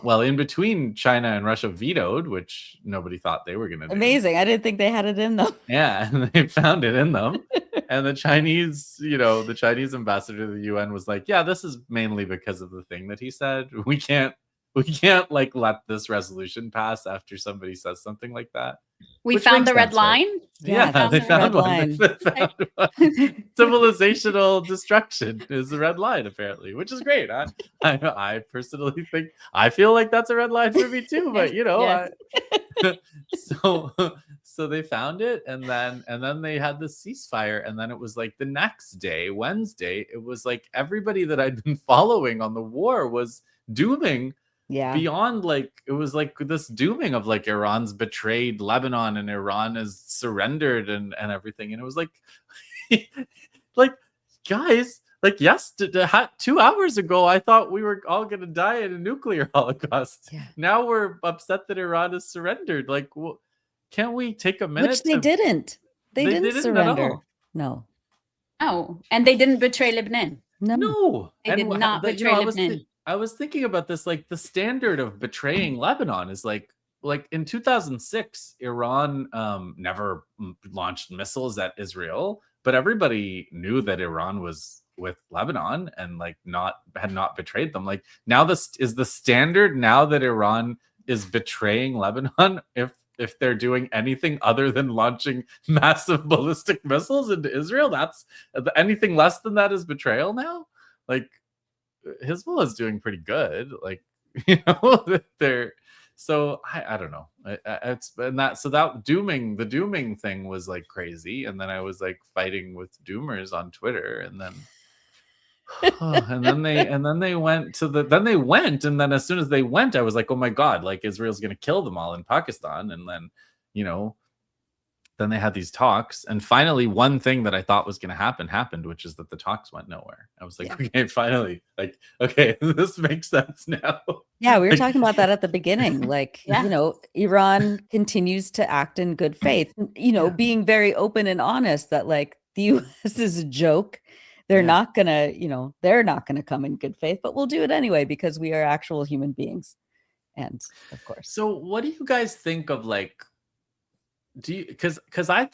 Well, in between, China and Russia vetoed, which nobody thought they were going to do. Amazing. I didn't think they had it in them. Yeah, and they found it in them. And the Chinese, you know, the Chinese ambassador to the UN was like, yeah, this is mainly because of the thing that he said. We can't like let this resolution pass after somebody says something like that. We found the red line. Yeah, they found one. Civilizational destruction is the red line, apparently, which is great. I personally think, I feel like that's a red line for me too. But you know, So they found it, and then they had the ceasefire, and then it was like the next day, Wednesday, it was like everybody that I'd been following on the war was dooming beyond, like, it was like this dooming of like Iran's betrayed Lebanon and Iran has surrendered and everything. And it was like, like, guys, like, yes, 2 hours ago, I thought we were all going to die in a nuclear holocaust. Yeah. Now we're upset that Iran has surrendered. Like, can't we take a minute? Which they didn't. They didn't surrender. No. Oh, and they didn't betray Lebanon. No. They did not betray Lebanon. I was thinking about this, like the standard of betraying Lebanon is like in 2006, Iran never launched missiles at Israel, but everybody knew that Iran was with Lebanon and like had not betrayed them. Like, now this is the standard now that Iran is betraying Lebanon if they're doing anything other than launching massive ballistic missiles into Israel. That's anything less than that is betrayal now. Like, Hezbollah is doing pretty good, like, you know, they're, so I don't know. It's, and that, so that the dooming thing was like crazy, and then I was like fighting with doomers on Twitter, and then and then they went, and then as soon as they went, I was like, oh my god, like Israel's gonna kill them all in Pakistan. And then, you know, then they had these talks, and finally one thing that I thought was going to happen happened, which is that the talks went nowhere. I was like, okay, finally, like, okay, this makes sense now. Yeah, we were talking about that at the beginning. Like, you know, Iran continues to act in good faith, you know, being very open and honest that like the US is a joke. They're not gonna, you know, they're not gonna come in good faith, but we'll do it anyway because we are actual human beings. And of course. So what do you guys think of, like, because I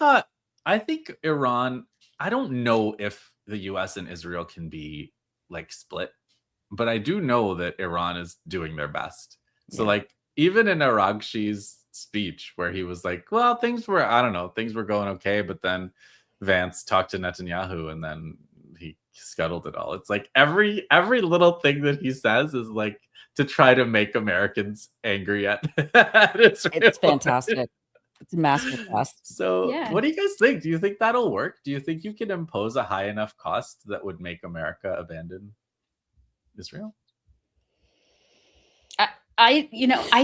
think Iran, I don't know if the US and Israel can be like split, but I do know that Iran is doing their best. So like, even in Araghchi's speech where he was like, well, things were going okay, but then Vance talked to Netanyahu and then he scuttled it all. It's like every little thing that he says is like to try to make Americans angry at Israel. It's fantastic. It's a massive cost. So what do you guys think? Do you think that'll work? Do you think you can impose a high enough cost that would make America abandon Israel? I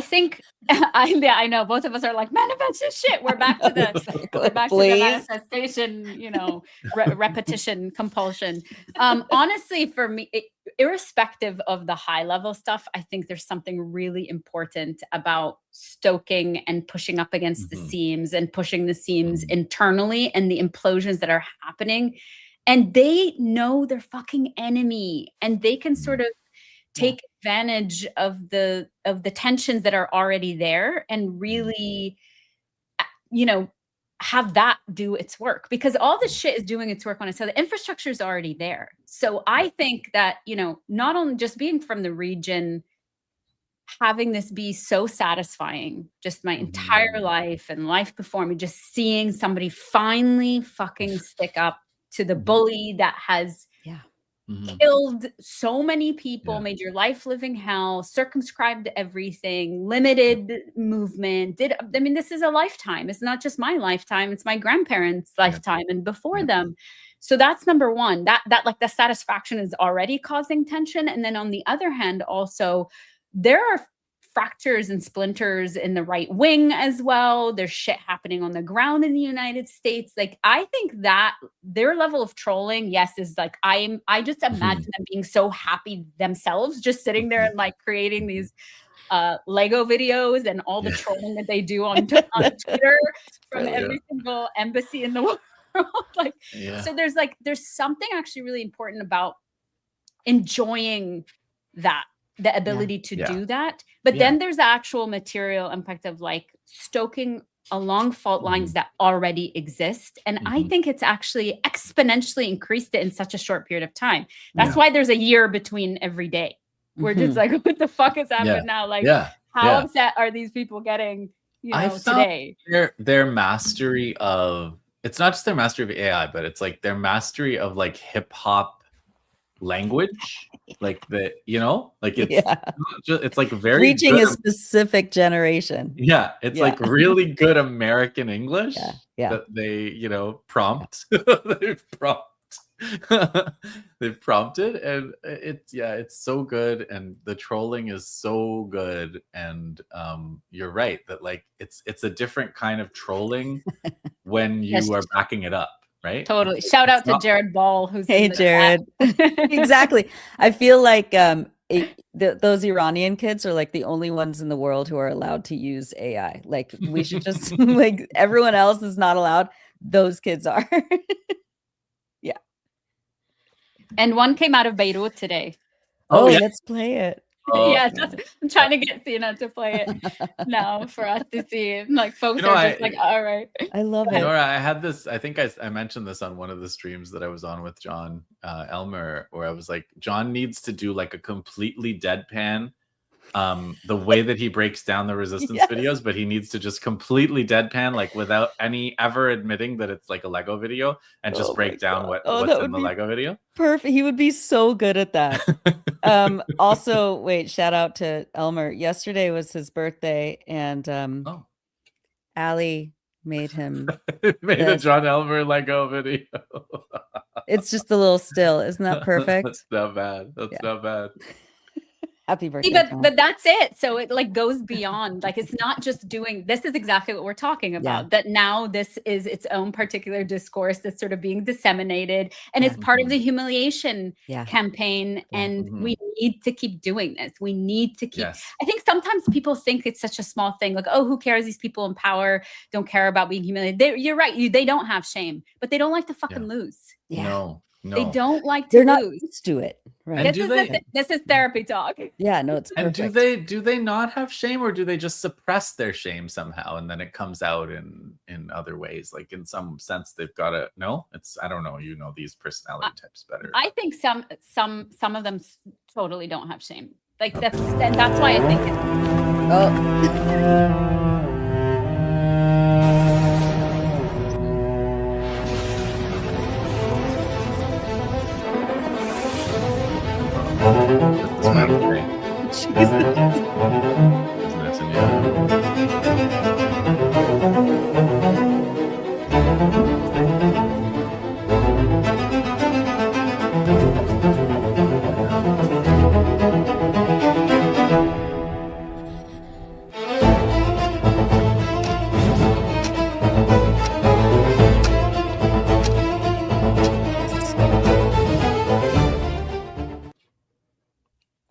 think I know both of us are like, manifest this shit. We're back to the manifestation, you know, repetition, compulsion. Honestly, for me, irrespective of the high level stuff, I think there's something really important about stoking and pushing up against the seams and pushing the seams internally and the implosions that are happening. And they know their fucking enemy, and they can sort of take advantage of the tensions that are already there and really, you know, have that do its work, because all this shit is doing its work on it. So the infrastructure is already there. So I think that, you know, not only just being from the region, having this be so satisfying, just my entire life and life before me, just seeing somebody finally fucking stick up to the bully that has killed so many people, made your life living hell, circumscribed everything, limited movement. This is a lifetime. It's not just my lifetime, it's my grandparents' lifetime and before them. So that's number one. That like the satisfaction is already causing tension. And then on the other hand, also there are fractures and splinters in the right wing as well. There's shit happening on the ground in the United States. Like, I think that their level of trolling, yes, is like, I just imagine them being so happy themselves, just sitting there and like creating these Lego videos and all the trolling that they do on Twitter from every single embassy in the world. Like, so there's something actually really important about enjoying that, the ability to do that. But then there's the actual material impact of like stoking along fault lines that already exist. And I think it's actually exponentially increased it in such a short period of time. That's why there's a year between every day. We're just like, what the fuck is happening now? Like, how upset are these people getting, you know, today? Their mastery of, it's not just their mastery of AI, but it's like their mastery of like hip hop language, like the, you know, like it's Yeah. it's like very Reaching good. a specific generation. Yeah, it's Yeah. like really good American English Yeah. that they, you know, prompt. They've prompted, and it's so good, and the trolling is so good, and you're right that like it's a different kind of trolling when Yes. you are backing it up, right? Totally. It's Shout out to not- Jared Ball, who's Hey, in the Jared. chat. Exactly. I feel like those Iranian kids are like the only ones in the world who are allowed to use AI. Like we should just like everyone else is not allowed. Those kids are. Yeah. And one came out of Beirut today. Oh, yeah. let's play it. Yeah, I'm trying to get Sina to play it now for us to see. Like folks You know, are just like, all right. I love it. Nora, I had this, I think I mentioned this on one of the streams that I was on with John Elmer, where I was like, John needs to do like a completely deadpan, the way that he breaks down the resistance Yes. videos, but he needs to just completely deadpan, like without any ever admitting that it's like a Lego video, and just Oh break my down God. what's that in would the be Lego video. perfect. He would be so good at that. Also, wait, shout out to Elmer. Yesterday was his birthday, and Oh, Allie made him. made a This. John Elmer Lego video. It's just a little still. Isn't that perfect? That's not bad. That's Yeah. not bad. Happy birthday. See, John. but that's it. So it like goes beyond, like it's not just doing, this is exactly what we're talking about, that now this is its own particular discourse that's sort of being disseminated, and it's part of the humiliation campaign. And we need to keep doing this. We need to keep, I think sometimes people think it's such a small thing, like, oh, who cares? These people in power don't care about being humiliated. You're right. They don't have shame, but they don't like to fucking lose. No. They don't like to They're not lose. used to it. Right. And This is therapy talk. Yeah, no, it's perfect. And do they not have shame, or do they just suppress their shame somehow, and then it comes out in other ways? Like in some sense, they've got to. No, it's, I don't know. You know these personality types better. I think some of them totally don't have shame. Like that's why I think it's.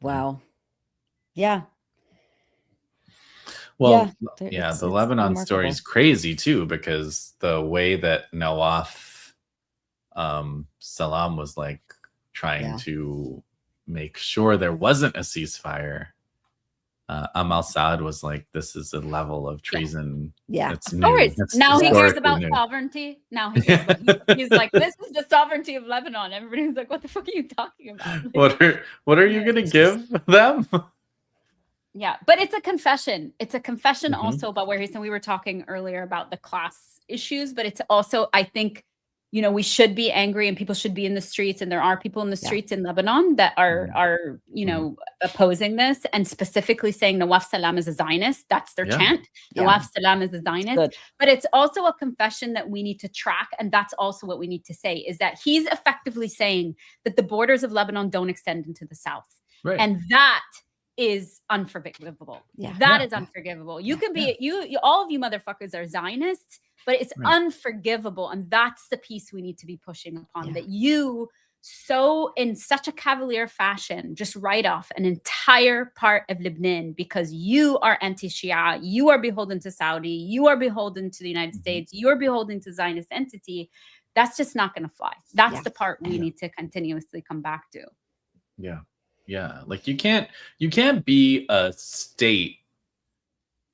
Wow. Yeah. Well, it's the Lebanon story is crazy too, because the way that Nawaf Salam was like trying to make sure there wasn't a ceasefire, Amal Saad was like, this is a level of treason. It's of course. It's now he hears about new. Sovereignty. Now he hears he's like, this is the sovereignty of Lebanon. Everybody's like, what the fuck are you talking about? Like, what are you gonna give them? Yeah, but it's a confession. It's a confession also about where he's, and we were talking earlier about the class issues, but it's also, I think, you know, we should be angry and people should be in the streets, and there are people in the streets in Lebanon that are you know, opposing this, and specifically saying Nawaf Salam is a Zionist. That's their chant. Nawaf Salam is a Zionist. Good. But it's also a confession that we need to track, and that's also what we need to say, is that he's effectively saying that the borders of Lebanon don't extend into the south. Right. And that is unforgivable. That is unforgivable. You can be you all of you motherfuckers are Zionists, but it's unforgivable. And that's the piece we need to be pushing upon, that you so in such a cavalier fashion just write off an entire part of Lebanon because you are anti-Shia, you are beholden to Saudi, you are beholden to the United States, you are beholden to Zionist entity. That's just not going to fly. That's the part we need to continuously come back to. Yeah, like you can't be a state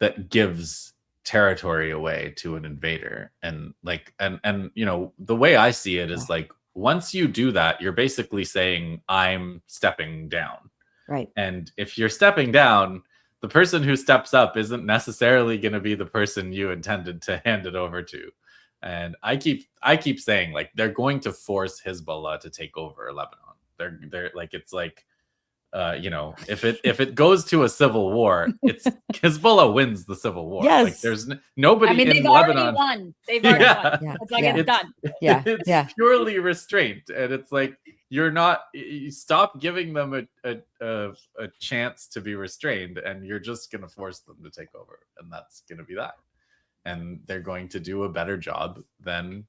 that gives territory away to an invader, and like and you know, the way I see it is like, once you do that, you're basically saying I'm stepping down. Right. And if you're stepping down, the person who steps up isn't necessarily going to be the person you intended to hand it over to. And I keep saying, like, they're going to force Hezbollah to take over Lebanon. They're like, it's like, you know, if it goes to a civil war, it's Hezbollah wins the civil war. Yes. Like there's nobody I mean, in they've Lebanon. already won. They've already won. Yeah. It's like Yeah. it's done. Yeah. It's Yeah. purely restraint, and it's like you stop giving them a chance to be restrained, and you're just gonna force them to take over, and that's gonna be that. And they're going to do a better job than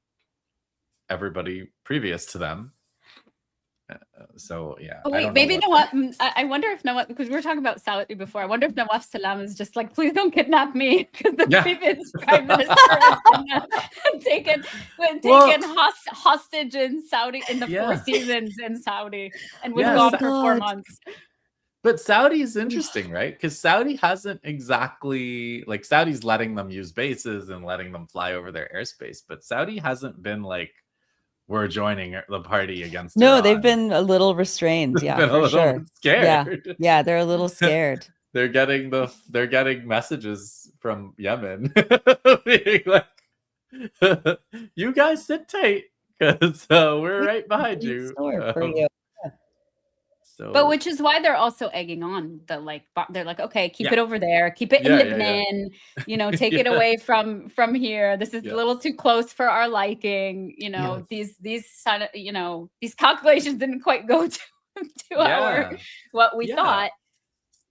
everybody previous to them. So yeah. Oh, wait, maybe Nawaf. I wonder if Nawaf, because we were talking about Saudi before. I wonder if Nawaf Salam is just like, please don't kidnap me, because the previous prime minister has taken hostage in Saudi in the Four Seasons in Saudi and was gone for 4 months. But Saudi is interesting, right? Because Saudi hasn't exactly, like, Saudi's letting them use bases and letting them fly over their airspace, but Saudi hasn't been like, we're joining the party against Iran. They've been a little restrained. Yeah, for sure. Scared. Yeah, they're a little scared. They're getting messages from Yemen being like, you guys sit tight, because we're right behind you. So, but which is why they're also egging on the they're like, okay, keep it over there, keep it in Lebanon, you know, take it away from here. This is a little too close for our liking. You know, these you know, these calculations didn't quite go to our what we thought.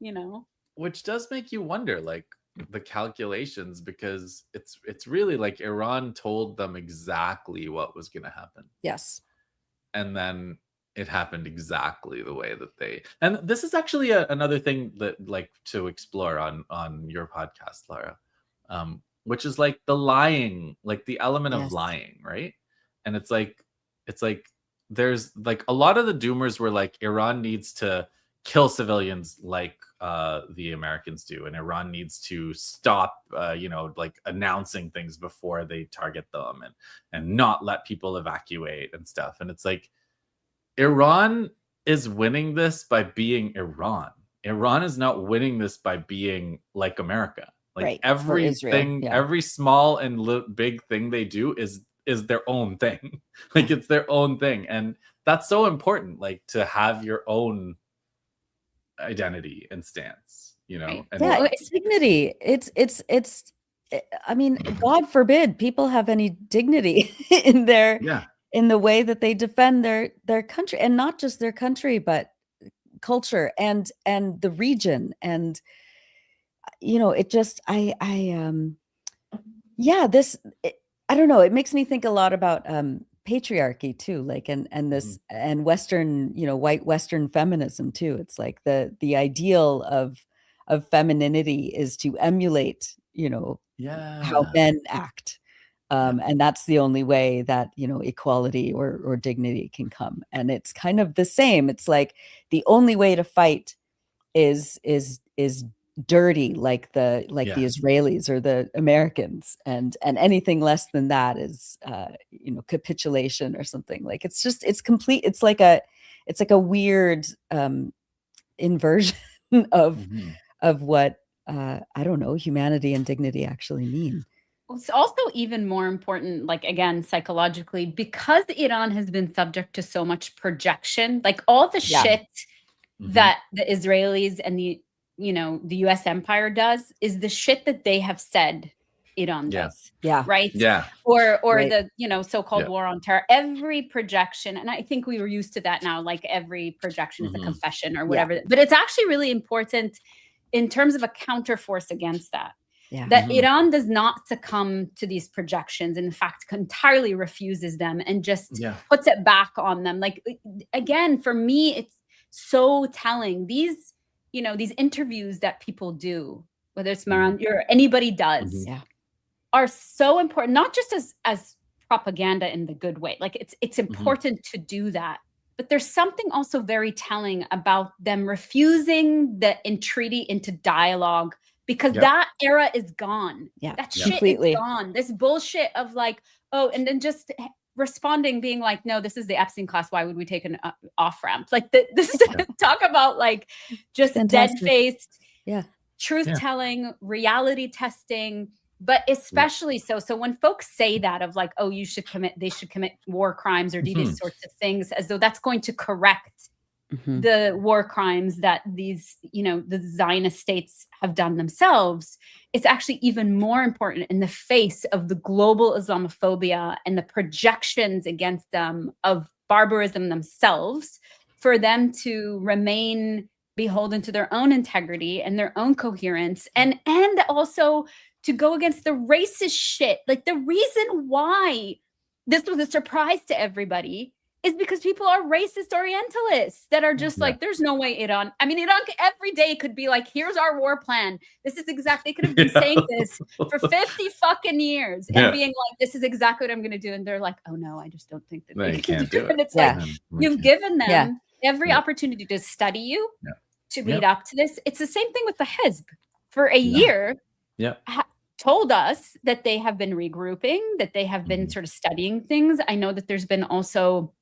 You know, which does make you wonder, like, the calculations, because it's really like Iran told them exactly what was going to happen. Yes, and then it happened exactly the way that they, and this is actually another thing that, like, to explore on your podcast, Lara, which is like the lying, like the element of lying, right? And it's like there's like a lot of the doomers were like, Iran needs to kill civilians like the Americans do, and Iran needs to stop you know, like announcing things before they target them, and not let people evacuate and stuff. And it's like, Iran is winning this by being Iran. Iran is not winning this by being like America. Like everything, every small and big thing they do is their own thing. Like it's their own thing, and that's so important. Like to have your own identity and stance, you know. And it's dignity. It's. I mean, God forbid people have any dignity in their in the way that they defend their country, and not just their country, but culture and the region. And, you know, it just, I don't know. It makes me think a lot about patriarchy too, like, and this, and Western, you know, white Western feminism too. It's like the ideal of femininity is to emulate, you know, how men act. And that's the only way that, you know, equality or dignity can come. And it's kind of the same. It's like the only way to fight is dirty, like the Israelis or the Americans, and anything less than that is you know, capitulation or something. Like it's complete. It's like a weird inversion of what I don't know, humanity and dignity actually mean. It's also even more important, like, again, psychologically, because Iran has been subject to so much projection, like all the shit that the Israelis and the US empire does is the shit that they have said Iran does. Right. Or the, you know, so-called war on terror, every projection. And I think we were used to that now, like every projection is a confession or whatever, but it's actually really important in terms of a counterforce against that. That Iran does not succumb to these projections. In fact, entirely refuses them and just puts it back on them. Like, again, for me, it's so telling. These, you know, these interviews that people do, whether it's Maran or anybody does, are so important, not just as propaganda in the good way. Like it's important to do that. But there's something also very telling about them refusing the entreaty into dialogue, because that era is gone. That shit completely is gone. This bullshit of like, oh, and then just responding, being like, no, this is the Epstein class. Why would we take an off ramp? Like this is talk about like just dead-faced truth telling, reality testing, But especially so when folks say that of like, oh, they should commit war crimes or do these sorts of things, as though that's going to correct the war crimes that these, the Zionist states have done themselves. It's actually even more important in the face of the global Islamophobia and the projections against them of barbarism themselves, for them to remain beholden to their own integrity and their own coherence, and also to go against the racist shit. Like, the reason why this was a surprise to everybody is because people are racist Orientalists that are just like, there's no way Iran. I mean, Iran every day could be like, here's our war plan. This is exactly, they could have been saying this for 50 fucking years and being like, this is exactly what I'm going to do. And they're like, oh no, I just don't think that they can do it. And it's like, you've given them every opportunity to study you, to lead up to this. It's the same thing with the Hezb. For a year, told us that they have been regrouping, that they have been sort of studying things. I know that there's been also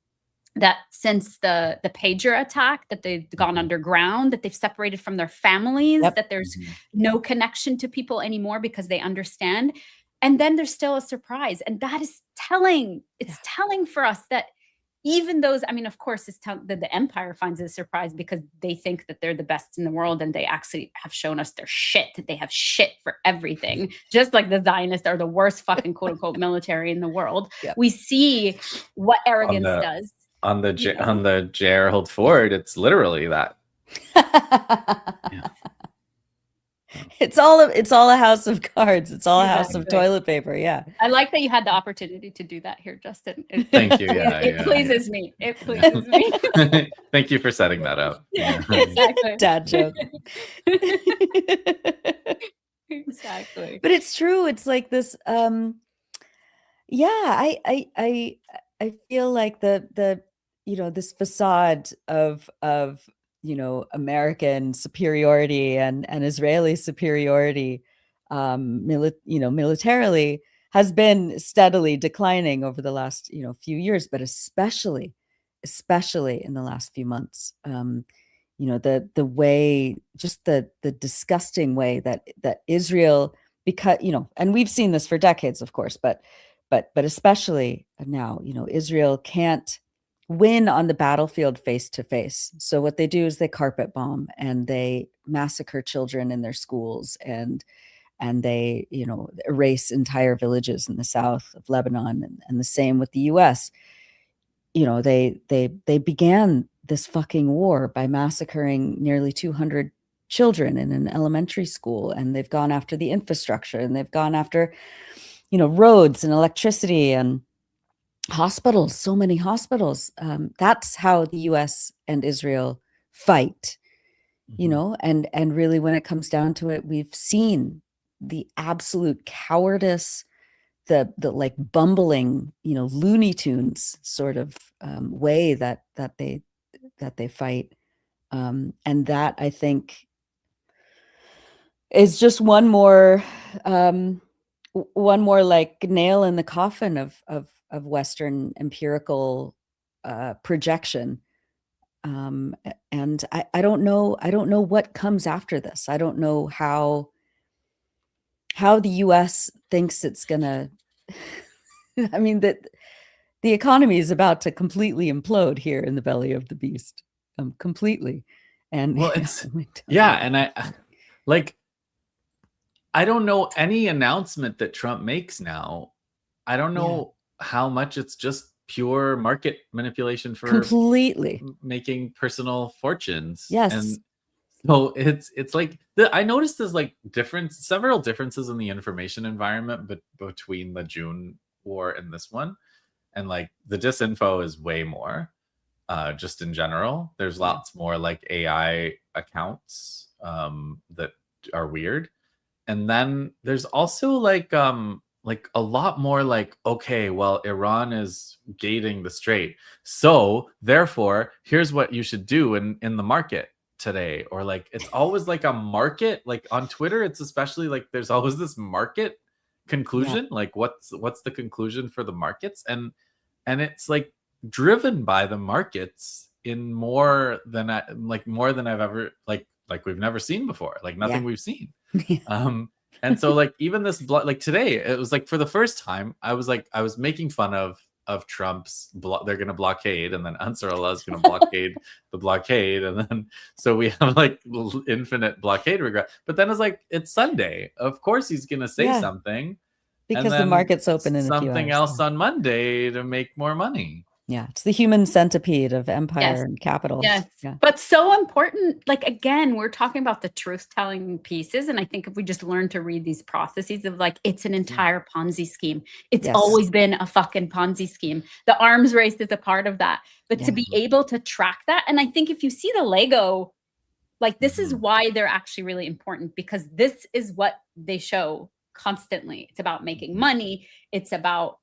that since the pager attack, that they've gone underground, that they've separated from their families, that there's no connection to people anymore because they understand. And then there's still a surprise. And that is telling. It's telling for us that even those, I mean, of course, it's that the empire finds it a surprise because they think that they're the best in the world, and they actually have shown us their shit, that they have shit for everything. Just like the Zionists are the worst fucking quote unquote military in the world. We see what arrogance does. On the Gerald Ford, it's literally that. It's all a house of cards. It's all a house of toilet paper. Yeah. I like that you had the opportunity to do that here, Justin. Thank you. It pleases me. It pleases me. Thank you for setting that up. Exactly. Dad joke. Exactly. But it's true. It's like this. I feel like the this facade of American superiority and Israeli superiority, militarily, has been steadily declining over the last few years, but especially in the last few months. The way, just the disgusting way that Israel, because and we've seen this for decades, of course, but especially now, Israel can't win on the battlefield face to face. So what they do is they carpet bomb and they massacre children in their schools, and they, erase entire villages in the south of Lebanon, and the same with the US. They began this fucking war by massacring nearly 200 children in an elementary school, and they've gone after the infrastructure, and they've gone after roads and electricity and hospitals, so many hospitals. That's how the US and Israel fight, and really, when it comes down to it, we've seen the absolute cowardice, the like bumbling, Looney Tunes sort of way that they fight. And that, I think, is just one more like nail in the coffin of Western empirical projection. And I don't know what comes after this. I don't know how the US thinks it's gonna I mean, that the economy is about to completely implode here in the belly of the beast. Completely. And well, it's and I don't know any announcement that Trump makes now. I don't know how much it's just pure market manipulation for completely making personal fortunes. Yes. And so it's like I noticed there's like several differences in the information environment between the June war and this one. And like the disinfo is way more, just in general. There's lots more like AI accounts that are weird. And then there's also like a lot more like, okay, well, Iran is gating the strait, so therefore here's what you should do in the market today. Or like, it's always like a market, like on Twitter, it's especially like there's always this market conclusion, like what's the conclusion for the markets, and it's like driven by the markets in more than I've ever like we've never seen before, like nothing we've seen. And so like even this like today, it was like for the first time, I was making fun of Trump's they're going to blockade, and then Ansar Allah is going to blockade the blockade, and then so we have like infinite blockade regret. But then it's like it's Sunday, of course he's going to say something, because and the then market's open in something a few hours. else on Monday to make more money. Yeah, it's the human centipede of empire and capital. Yes, yeah. But so important. Like, again, we're talking about the truth-telling pieces. And I think if we just learn to read these processes of like, it's an entire Ponzi scheme. It's always been a fucking Ponzi scheme. The arms race is a part of that. But to be able to track that, and I think if you see the Lego, like this is why they're actually really important, because this is what they show constantly. It's about making money. It's about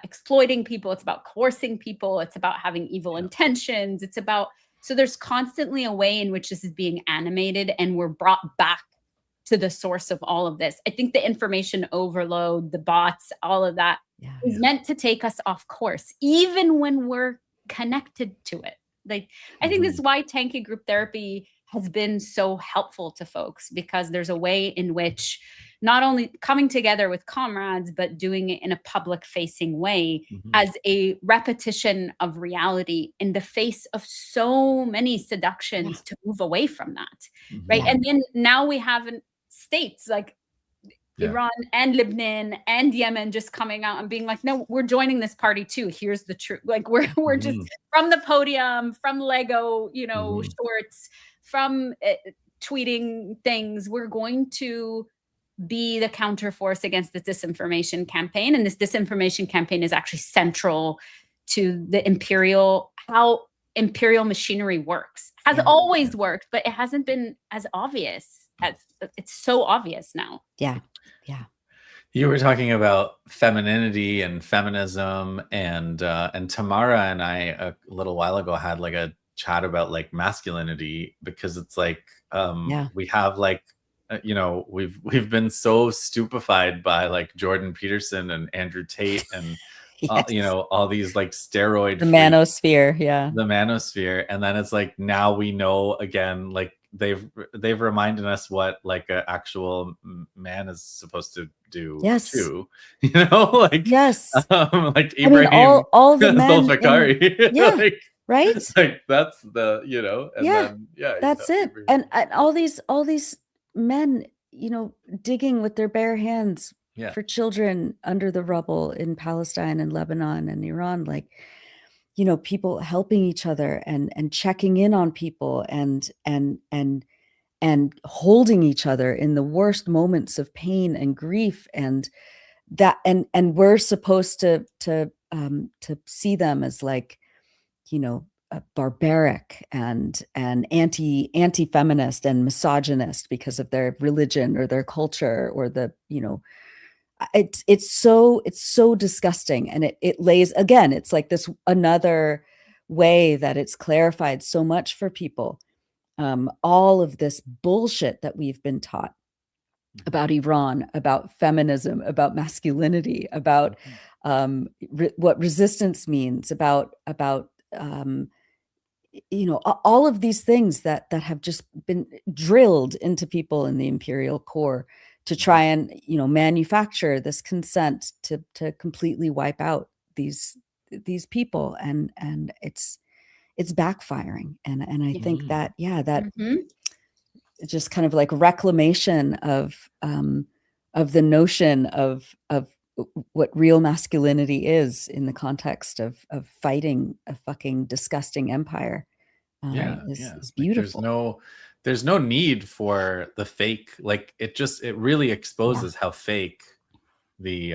exploiting people. It's about coercing people. It's about having evil intentions. It's about, so there's constantly a way in which this is being animated, and we're brought back to the source of all of this. I think the information overload, the bots, all of that is meant to take us off course, even when we're connected to it. Like, I think this is why Tankie Group Therapy has been so helpful to folks, because there's a way in which not only coming together with comrades, but doing it in a public facing way as a repetition of reality in the face of so many seductions to move away from that. Right. And then now we have states like Iran and Lebanon and Yemen just coming out and being like, no, we're joining this party too. Here's the truth. Like we're just from the podium, from Lego, you know, shorts, from tweeting things. We're going to be the counterforce against the disinformation campaign. And this disinformation campaign is actually central to the Imperial, how Imperial machinery works. Has always worked, but it hasn't been as obvious. It's so obvious now. Yeah. You were talking about femininity and feminism, and Tamara and I a little while ago had like a chat about like masculinity, because it's like we have like you know, we've been so stupefied by like Jordan Peterson and Andrew Tate and you know, all these like steroid the manosphere, the manosphere, and then it's like now we know again, like they've reminded us what like an actual man is supposed to do too, you know, like like Ibrahim, I mean, all the men Zulfikari, like, right, like that's the, you know, and then that's it. And all these men, you know, digging with their bare hands for children under the rubble in Palestine and Lebanon and Iran, like, you know, people helping each other and checking in on people and holding each other in the worst moments of pain and grief, and that and we're supposed to see them as like, you know, barbaric and anti-feminist and misogynist because of their religion or their culture or the, you know, it's so disgusting. And it lays, again, it's like this another way that it's clarified so much for people, all of this bullshit that we've been taught about Iran, about feminism, about masculinity, about what resistance means, about you know, all of these things that have just been drilled into people in the Imperial core to try and, you know, manufacture this consent to completely wipe out these people, and it's backfiring, and I think that just kind of like reclamation of the notion of what real masculinity is in the context of fighting a fucking disgusting empire is beautiful. Like there's no need for the fake, like it really exposes how fake the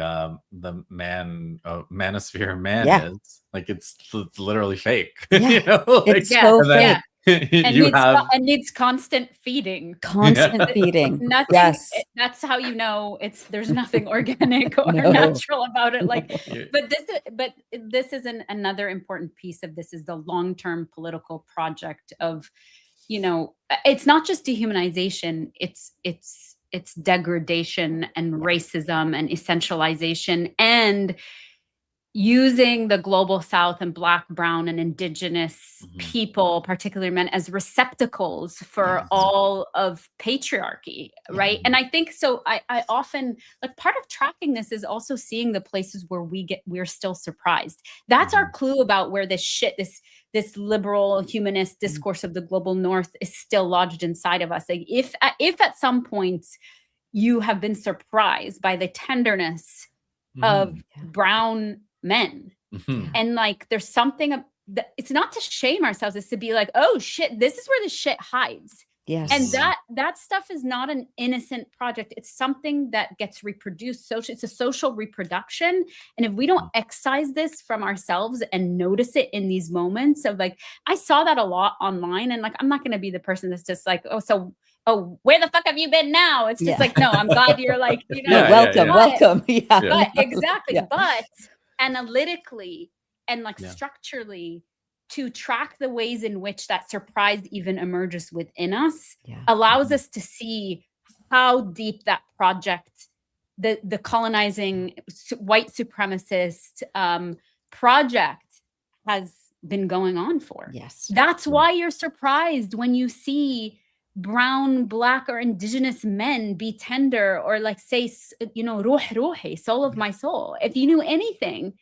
manosphere is. Like it's literally fake. You know? Like, it's so fake. And needs constant feeding. Feeding. Nothing. That's how you know there's nothing organic or natural about it. Like, but this is another important piece of this is the long-term political project of, you know, it's not just dehumanization. It's degradation and racism and essentialization and using the global South and Black, Brown, and Indigenous people, particularly men, as receptacles for all of patriarchy, right? And I think so. I often, like, part of tracking this is also seeing the places where we're still surprised. That's our clue about where this liberal humanist discourse of the global North is still lodged inside of us. Like, if at some point you have been surprised by the tenderness of brown men, and like there's something it's not to shame ourselves, it's to be like, oh shit, this is where the shit hides. And that stuff is not an innocent project. It's something that gets reproduced. It's a social reproduction. And if we don't excise this from ourselves and notice it in these moments of like, I saw that a lot online, and like, I'm not going to be the person that's just like, oh, where the fuck have you been now? It's just like, no, I'm glad you're like, you know, welcome. But exactly. But analytically and like structurally, to track the ways in which that surprise even emerges within us allows us to see how deep that project, the colonizing white supremacist project, has been going on for. That's why you're surprised when you see brown, Black, or Indigenous men be tender, or like say, you know, ruh ruhi, soul of my soul. If you knew anything,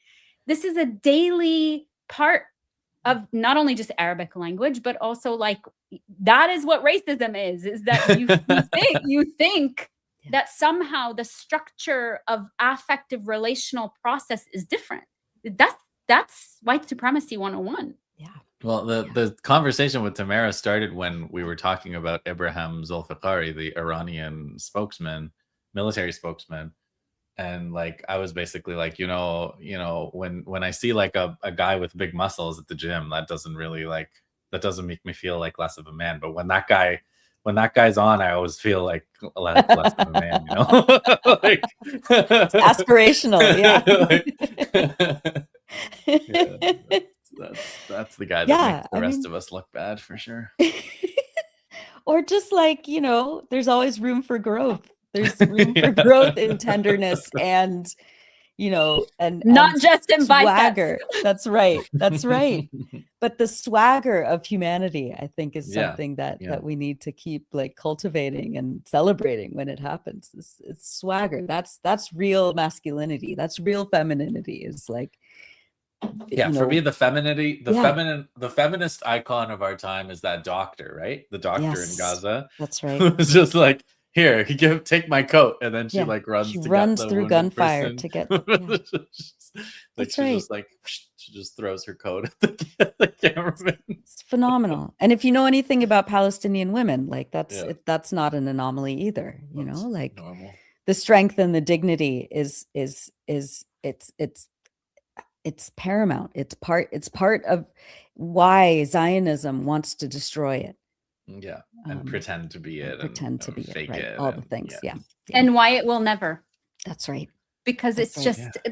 this is a daily part of not only just Arabic language, but also like that is what racism is that you think that somehow the structure of affective relational process is different. That's white supremacy 101. Well, the conversation with Tamara started when we were talking about Ibrahim Zulfiqari, the Iranian spokesman, military spokesman. And like, I was basically like, you know, when I see like a guy with big muscles at the gym, that doesn't make me feel like less of a man. But when that guy's on, I always feel like less of a man, you know. Like, it's aspirational. That's the guy that makes the rest of us look bad, for sure. Or just like, you know, there's always room for growth. There's room for growth in tenderness and, you know, and not just in swagger. biceps. That's right. That's right. But the swagger of humanity, I think, is something that we need to keep like cultivating and celebrating when it happens. It's swagger. That's real masculinity. That's real femininity. Is like, for me, the feminist icon of our time is that doctor, right? The doctor in Gaza. That's right. Who's just like, here, take my coat, and then she like runs through gunfire to get. That's right. Just like she just throws her coat at the cameraman. It's phenomenal. And if you know anything about Palestinian women, like that's not an anomaly either. You know, like normal. The strength and the dignity is it's paramount. It's part of why Zionism wants to destroy it. Yeah, and pretend to be it. Pretend to be fake it. it. All the things. Yeah. And why it will never. That's right. Because it's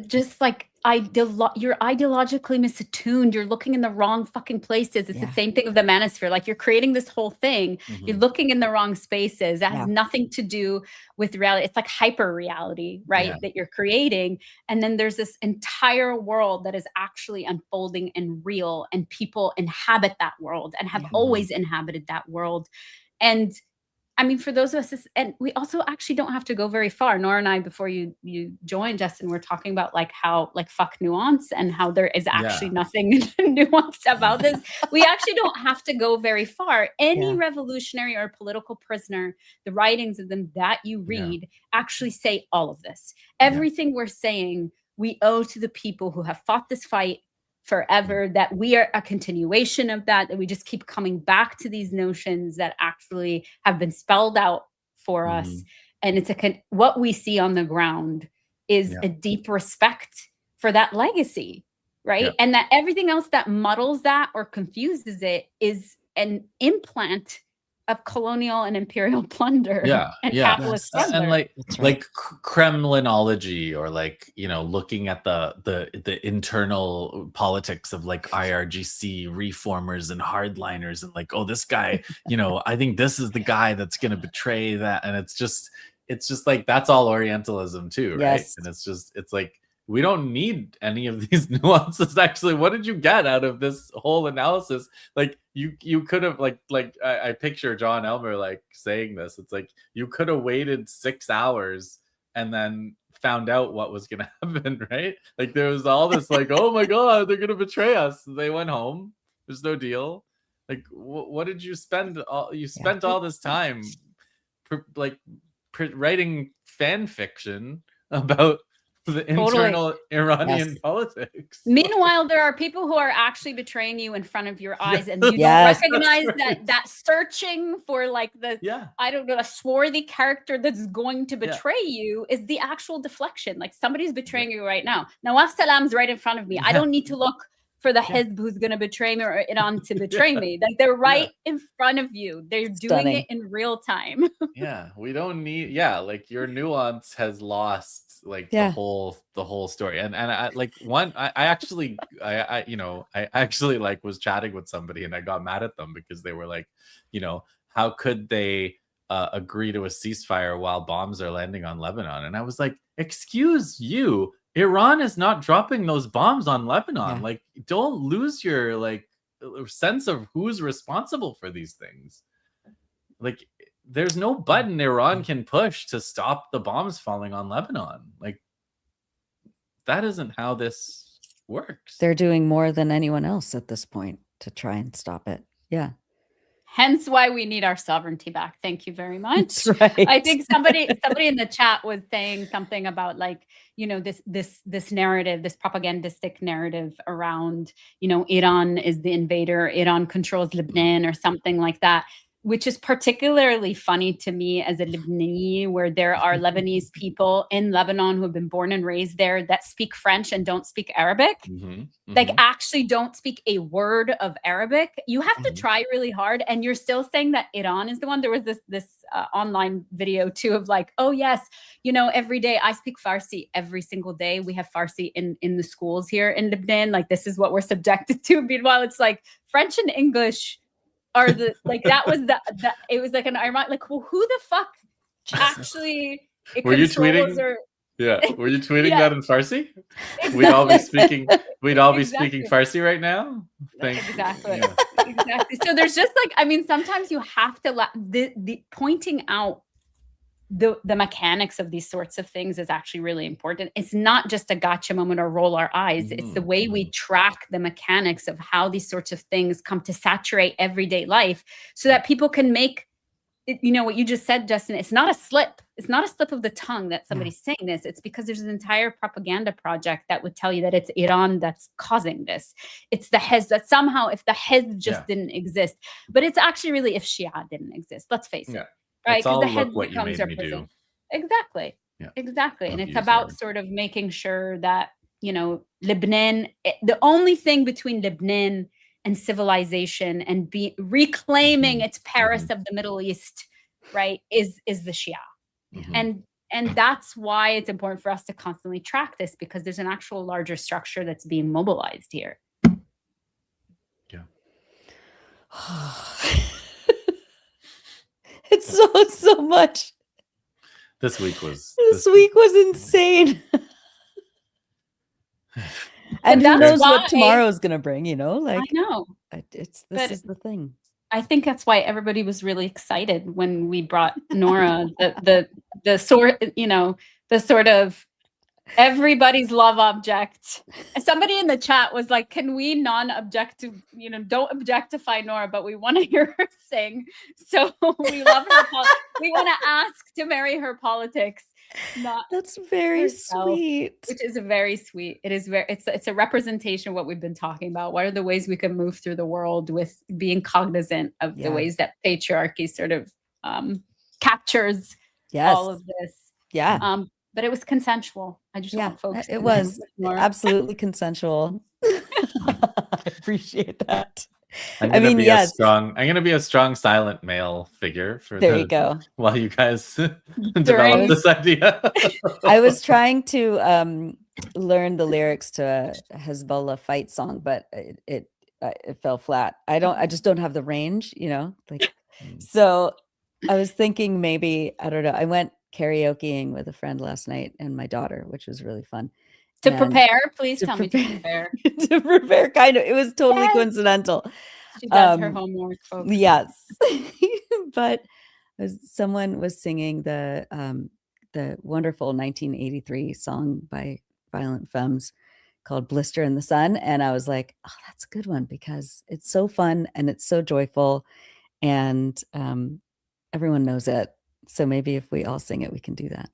just like you're ideologically misattuned. You're looking in the wrong fucking places. It's the same thing of the manosphere. Like, you're creating this whole thing. You're looking in the wrong spaces. That has nothing to do with reality. It's like hyper reality, right? That you're creating. And then there's this entire world that is actually unfolding and real, and people inhabit that world and have always inhabited that world. And I mean, for those of us, and we also actually don't have to go very far. Nora and I, before you joined, Justin, we're talking about like how like fuck nuance, and how there is actually nothing nuanced about this. We actually don't have to go very far. Any revolutionary or political prisoner, the writings of them that you read actually say all of this. Everything we're saying, we owe to the people who have fought this fight forever, that we are a continuation of that we just keep coming back to these notions that actually have been spelled out for us. And it's what we see on the ground is a deep respect for that legacy, right? And that everything else that muddles that or confuses it is an implant of colonial and imperial plunder and capitalist plunder. And like Kremlinology, or like, you know, looking at the internal politics of like IRGC reformers and hardliners, and like, oh, this guy, you know, I think this is the guy that's going to betray that. And it's just like, that's all Orientalism too, right? And it's like, we don't need any of these nuances. Actually, what did you get out of this whole analysis? Like you could have I picture John Elmer like saying this. It's like you could have waited 6 hours and then found out what was going to happen, right? Like there was all this like, oh my God, they're going to betray us. They went home. There's no deal. Like what did you spend? You spent all this time writing fan fiction about the internal Iranian politics. Meanwhile, there are people who are actually betraying you in front of your eyes, and you Yes. don't recognize that searching for like the I don't know, a swarthy character that's going to betray you is the actual deflection. Like somebody's betraying you right now. Nawaf Salam's right in front of me. I don't need to look for the Hizb who's going to betray me or Iran to betray me. Like they're right in front of you. They're doing it in real time. We don't need like your nuance has lost like the whole story. And I like one I actually like was chatting with somebody and I got mad at them because they were like, how could they agree to a ceasefire while bombs are landing on Lebanon? And I was like, excuse you, Iran is not dropping those bombs on Lebanon. Like, don't lose your like sense of who's responsible for these things. Like, there's no button Iran can push to stop the bombs falling on Lebanon. Like, that isn't how this works. They're doing more than anyone else at this point to try and stop it. Yeah. Hence why we need our sovereignty back. Thank you very much. That's right. I think somebody in the chat was saying something about like, this narrative, this propagandistic narrative around, Iran is the invader, Iran controls Lebanon or something like that, which is particularly funny to me as a Lebanese, where there are Lebanese people in Lebanon who have been born and raised there that speak French and don't speak Arabic. Like actually don't speak a word of Arabic. You have to try really hard. And you're still saying that Iran is the one. There was this online video too of like, oh yes, every day I speak Farsi every single day. We have Farsi in the schools here in Lebanon. Like this is what we're subjected to. Meanwhile, it's like French and English are the like that was the it was like an ironic like, well, who the fuck actually were you tweeting were you tweeting that in Farsi? Exactly. We'd all be speaking Farsi right now. Exactly. So there's just like, I mean, sometimes you have to the pointing out the mechanics of these sorts of things is actually really important. It's not just a gotcha moment or roll our eyes. It's the way we track the mechanics of how these sorts of things come to saturate everyday life so that people can make it, what you just said, Justin, it's not a slip. It's not a slip of the tongue that somebody's saying this. It's because there's an entire propaganda project that would tell you that it's Iran that's causing this. It's the Hezb that somehow if the Hezb just didn't exist, but it's actually really if Shia didn't exist. Let's face it. Right, because the head becomes represented. Exactly. And it's about sort of making sure that Lebanon. The only thing between Lebanon and civilization and reclaiming its Paris of the Middle East, right, is the Shia, and that's why it's important for us to constantly track this because there's an actual larger structure that's being mobilized here. It's so much. This week was insane. And who knows what tomorrow's gonna bring, like I know. This is the thing. I think that's why everybody was really excited when we brought Nora the sort of everybody's love object. And somebody in the chat was like, can we don't objectify Nora, but we want to hear her sing. So we love her. We want to ask to marry her politics. That's very herself, sweet. Which is very sweet. It's a representation of what we've been talking about. What are the ways we can move through the world with being cognizant of the ways that patriarchy sort of captures all of this. Yeah. But it was consensual. I just want folks. It was absolutely consensual. I appreciate that. I'm gonna be a strong silent male figure for you go. While you guys develop this idea. I was trying to learn the lyrics to a Hezbollah fight song, but it fell flat. I just don't have the range, So I was thinking maybe, I don't know. I went karaokeing with a friend last night and my daughter, which was really fun. To And prepare, please to tell me to prepare. to prepare, kind of. It was totally Yes. coincidental. She does her homework, folks. Yes. But someone was singing the wonderful 1983 song by Violent Femmes called Blister in the Sun. And I was like, oh, that's a good one because it's so fun and it's so joyful and everyone knows it. So maybe if we all sing it, we can do that.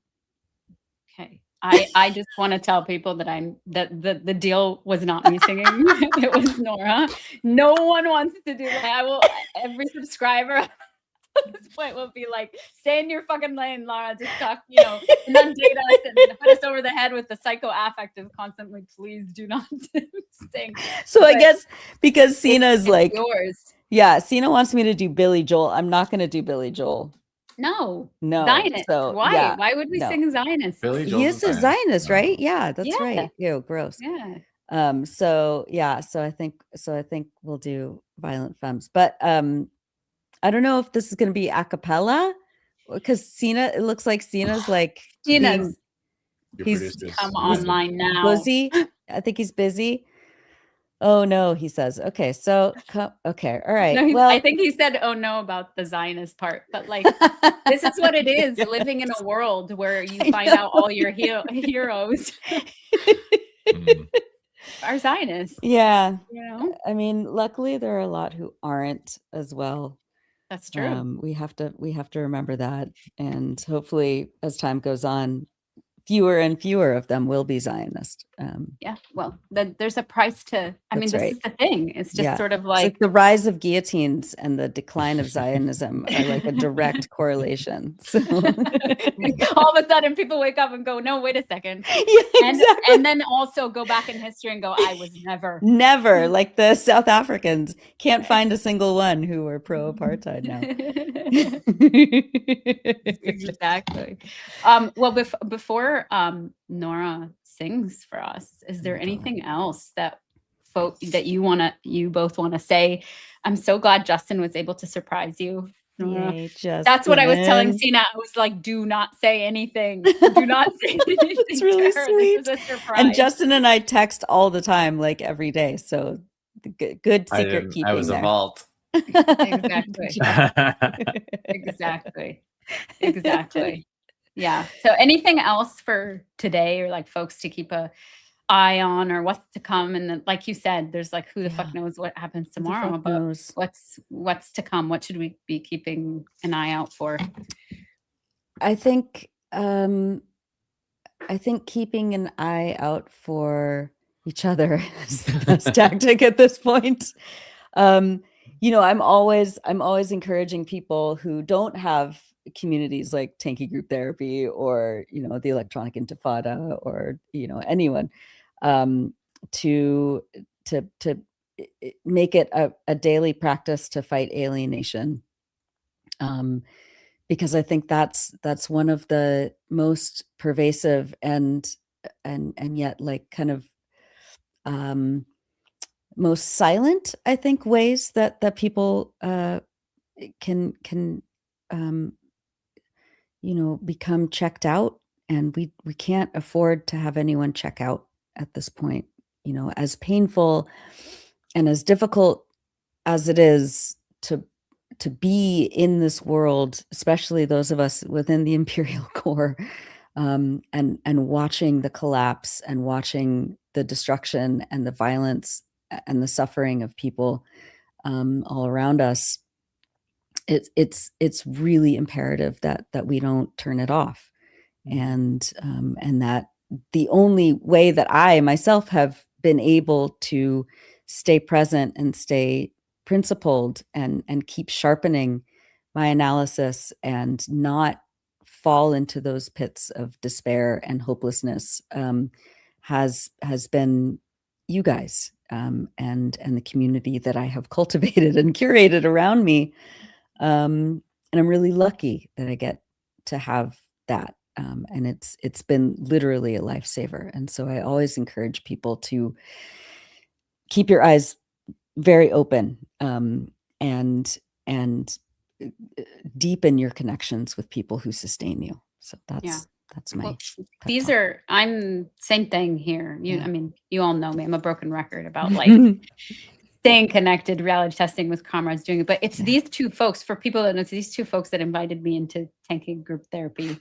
Okay. I just want to tell people that the deal was not me singing. It was Nora. No one wants to do that. Every subscriber at this point will be like, stay in your fucking lane, Laura. Just talk, inundate us and put us over the head with the psychoaffective constantly. Please do not sing. So but I guess because Sina's like yours. Yeah, Sina wants me to do Billy Joel. I'm not going to do Billy Joel. No. Zionist. So why? Yeah, why would we sing Zionist? Billy He is a Zionist, right? Yeah, that's right. Yeah. Ew, gross. Yeah. So I think we'll do Violent Femmes. But I don't know if this is going to be a cappella because Sina. It looks like Sina's like Sina's. He's come online now. Busy. I think he's busy. Oh no, he says. Okay, so okay, all right. No, well, I think he said, "Oh no," about the Zionist part, but like, this is what it is: living in a world where you find out all your heroes are Zionists. Yeah, I mean, luckily there are a lot who aren't as well. That's true. We have to remember that, and hopefully, as time goes on, fewer and fewer of them will be Zionist. Yeah, well, there's a price to. I mean, this is the thing. It's just sort of like the rise of guillotines and the decline of Zionism are like a direct correlation. So all of a sudden, people wake up and go, "No, wait a second," and then also go back in history and go, "I was never like the South Africans can't find a single one who were pro-apartheid now." Exactly. Well, before Nora sings for us, is there anything else that you both want to say? I'm so glad Justin was able to surprise you, Nora. Yay, that's what I was telling Sina. I was like, do not say anything. Do not say anything. It's really sweet. This is a surprise. And Justin and I text all the time, like every day. So good secret keeping. I was there. a vault. Exactly. Yeah. So anything else for today, or like folks to keep a eye on, or what's to come? And then, like you said, there's like, who the fuck knows what happens tomorrow, but what's to come? What should we be keeping an eye out for? I think keeping an eye out for each other is the best tactic at this point. I'm always encouraging people who don't have communities like Tankie Group Therapy or the Electronic Intifada or anyone to make it a daily practice to fight alienation, because I think that's one of the most pervasive and yet like kind of most silent, I think, ways that people can become checked out, and we can't afford to have anyone check out at this point. As painful and as difficult as it is to be in this world, especially those of us within the Imperial core, and watching the collapse and watching the destruction and the violence and the suffering of people all around us, it's really imperative that we don't turn it off, and that the only way that I myself have been able to stay present and stay principled and keep sharpening my analysis and not fall into those pits of despair and hopelessness has been you guys, and the community that I have cultivated and curated around me. And I'm really lucky that I get to have that. And it's been literally a lifesaver. And so I always encourage people to keep your eyes very open, and deepen your connections with people who sustain you. So that's That's my. These I'm same thing here. I mean, you all know me. I'm a broken record about like staying connected, reality testing with comrades, doing it. But it's these two folks, for people that know, it's these two folks that invited me into Tankie Group Therapy.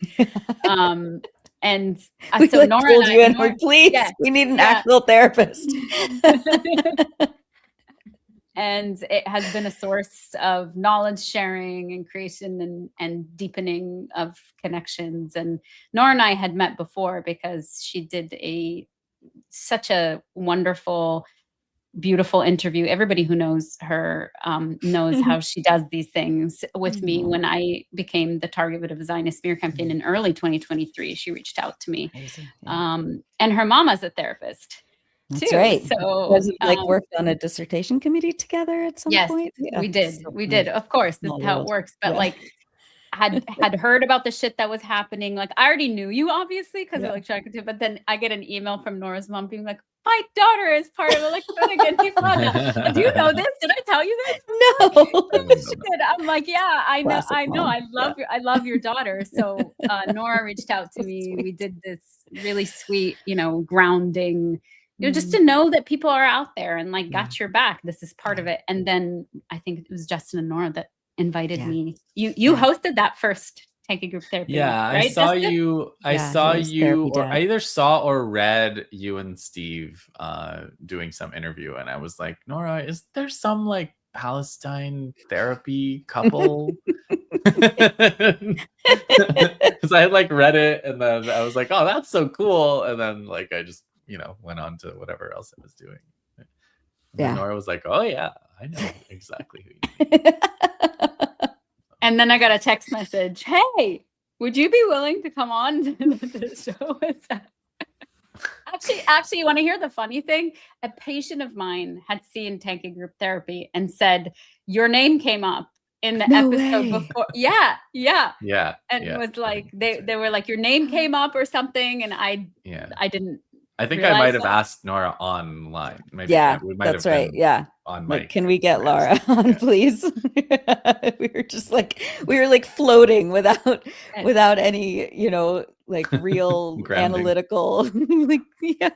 And we so like Nora pulled and you in, like, please, we need an actual therapist. And it has been a source of knowledge sharing and creation and deepening of connections. And Nora and I had met before because she did such a wonderful, beautiful interview. Everybody who knows her knows how she does these things with me. When I became the target of a Zionist smear campaign in early 2023, she reached out to me. And her mama's a therapist. That's too. right. So was it like worked on a dissertation committee together at some point? Yes, we did. We did. Of course, this is how it works. But like had heard about the shit that was happening. Like I already knew you obviously because of Electronic Intifada, but then I get an email from Nora's mom being like, my daughter is part of Electronic Intifada. Do you know this? Did I tell you this? No. I'm like, yeah, I know. I know. I love your daughter. So Nora reached out to me. We did this really sweet, grounding, just to know that people are out there and like got your back. This is part of it. And then I think it was Justin and Nora that invited me. You hosted that first Tankie Group Therapy. Yeah, right, I saw Justin? you. I saw you, or I either saw or read you and Steve doing some interview, and I was like, Nora, is there some like Palestine therapy couple? Because I had like read it, and then I was like, oh, that's so cool, and then like I just went on to whatever else I was doing. And Nora was like, oh yeah, I know exactly who you mean. And then I got a text message. Hey, would you be willing to come on to the show? Actually, you want to hear the funny thing? A patient of mine had seen Tankie Group Therapy and said, your name came up in the episode before. Yeah. And was like, they were like, your name came up or something. And I didn't. I think I might have asked Nora online. Maybe we might that's have right. Yeah. On like, can we get Laura on, please? we were just like, floating without any, like real analytical.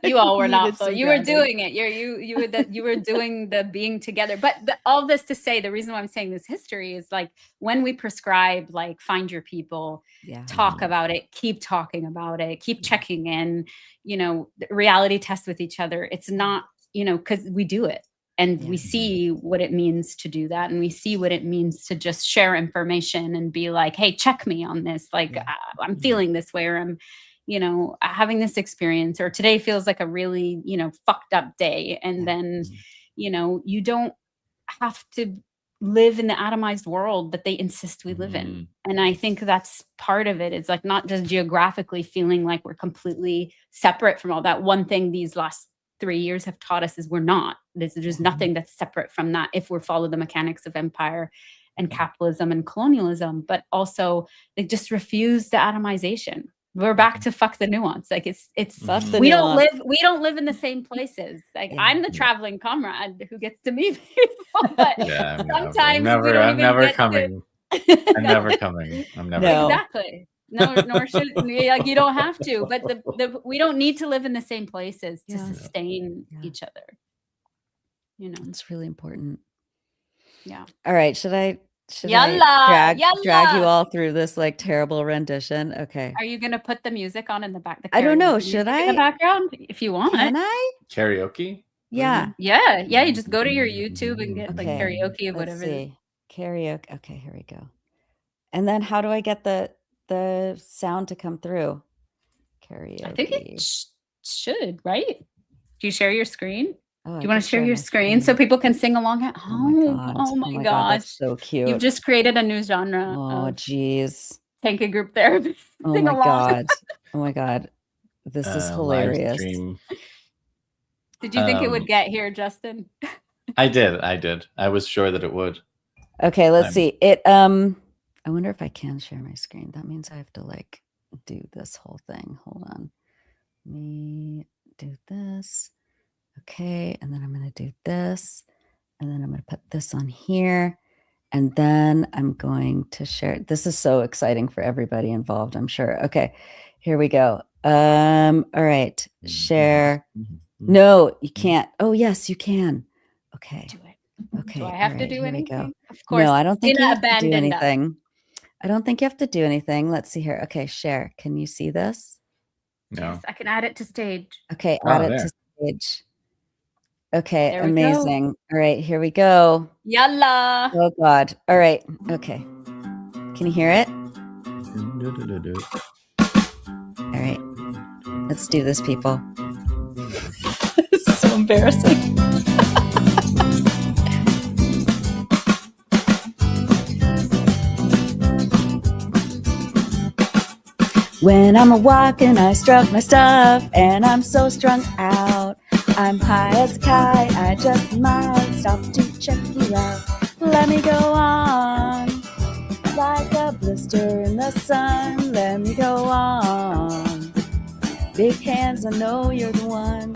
You all were not. So you were doing it. You were doing the being together. But all this to say, the reason why I'm saying this history is like when we prescribe, like find your people, talk about it, keep talking about it, keep checking in, reality test with each other. It's not, because we do it. And we see what it means to do that. And we see what it means to just share information and be like, hey, check me on this. Like, I'm feeling this way, or I'm, having this experience, or today feels like a really, fucked up day. And then, you don't have to live in the atomized world that they insist we live in. And I think that's part of it. It's like not just geographically feeling like we're completely separate from all that. One thing these last 3 years have taught us is we're not. There's nothing that's separate from that if we follow the mechanics of empire and capitalism and colonialism, but also they just refuse the atomization. We're back to fuck the nuance. Like it's we don't live in the same places. Like I'm the traveling comrade who gets to meet people, but sometimes I'm never coming. I'm never coming. I'm never exactly. No, nor should like you don't have to, but we don't need to live in the same places to sustain each other. It's really important. Yeah. All right. Should I drag you all through this like terrible rendition? Okay. Are you gonna put the music on in the back? I don't know. Should I? In the background, if you want. Can I? Karaoke? Yeah. Yeah. You just go to your YouTube and get like karaoke or whatever. Let's see. Karaoke. Okay, here we go. And then how do I get the sound to come through? Karaoke. I think it should, right? Do you share your screen? Do you want to share your screen so people can sing along at home? Oh my gosh. That's so cute. You've just created a new genre. Oh, geez. Tankie Group Therapy. Oh my God. Oh my God. This is hilarious. Did you think it would get here, Justin? I did. I was sure that it would. Okay, let's see. I wonder if I can share my screen. That means I have to like do this whole thing. Hold on. Me do this. Okay, and then I'm going to do this, and then I'm going to put this on here, and then I'm going to share. This is so exciting for everybody involved, I'm sure. Okay, Here we go. All right. Share. No, you can't. Oh, yes, you can. Okay. Do it. Okay. Do I have all to right, do here we anything? go. Of course. No, I don't think you Tina have to do abandoned us. anything. I don't think you have to do anything. Let's see here. Okay, share. Can you see this? No. Yes, I can add it to stage. Okay, Oh, add it there. to stage. Okay, There we go. amazing. All right, here we go. Yalla. Oh God. All right. Okay. Can you hear it? All right. Let's do this, people. This is so embarrassing. When I'm a-walking, I struck my stuff, and I'm so strung out. I'm high as a kite, I just might stop to check you out. Let me go on, like a blister in the sun. Let me go on. Big hands, I know you're the one.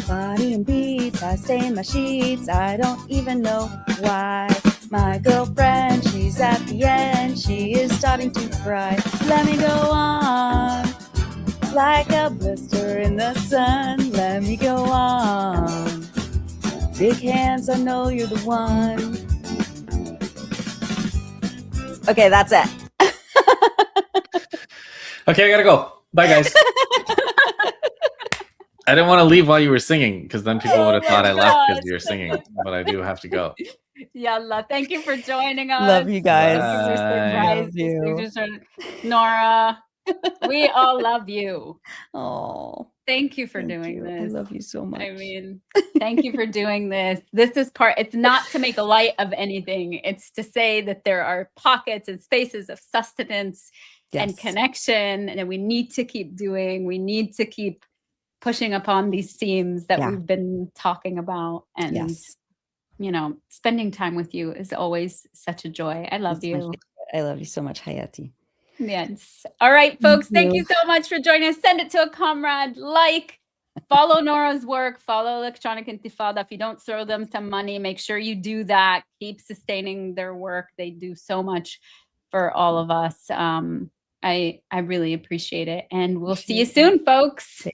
Body and beats, I stain my sheets. I don't even know why. My girlfriend, she's at the end. She is starting to cry. Let me go on, like a blister in the sun. Let me go on. Big hands, I know you're the one. Okay, that's it. Okay, I gotta go. Bye, guys. I didn't want to leave while you were singing because then people would have thought I left because you were singing. But I do have to go. Yalla. Thank you for joining us. Love you guys. Thank you for surprises. Nora, we all love you. Oh, thank you for thank doing you. this. I love you so much. I mean, thank you for doing this. This is it's not to make light of anything. It's to say that there are pockets and spaces of sustenance and connection, and we need to keep doing. We need to keep pushing upon these themes that we've been talking about. And, you know, spending time with you is always such a joy. I love you. I love you so much, Hayati. Yes. All right, folks. Thank you so much for joining us. Send it to a comrade. Follow Nora's work. Follow Electronic Intifada. If you don't throw them some money, make sure you do that. Keep sustaining their work. They do so much for all of us. I really appreciate it. And we'll see you soon, folks.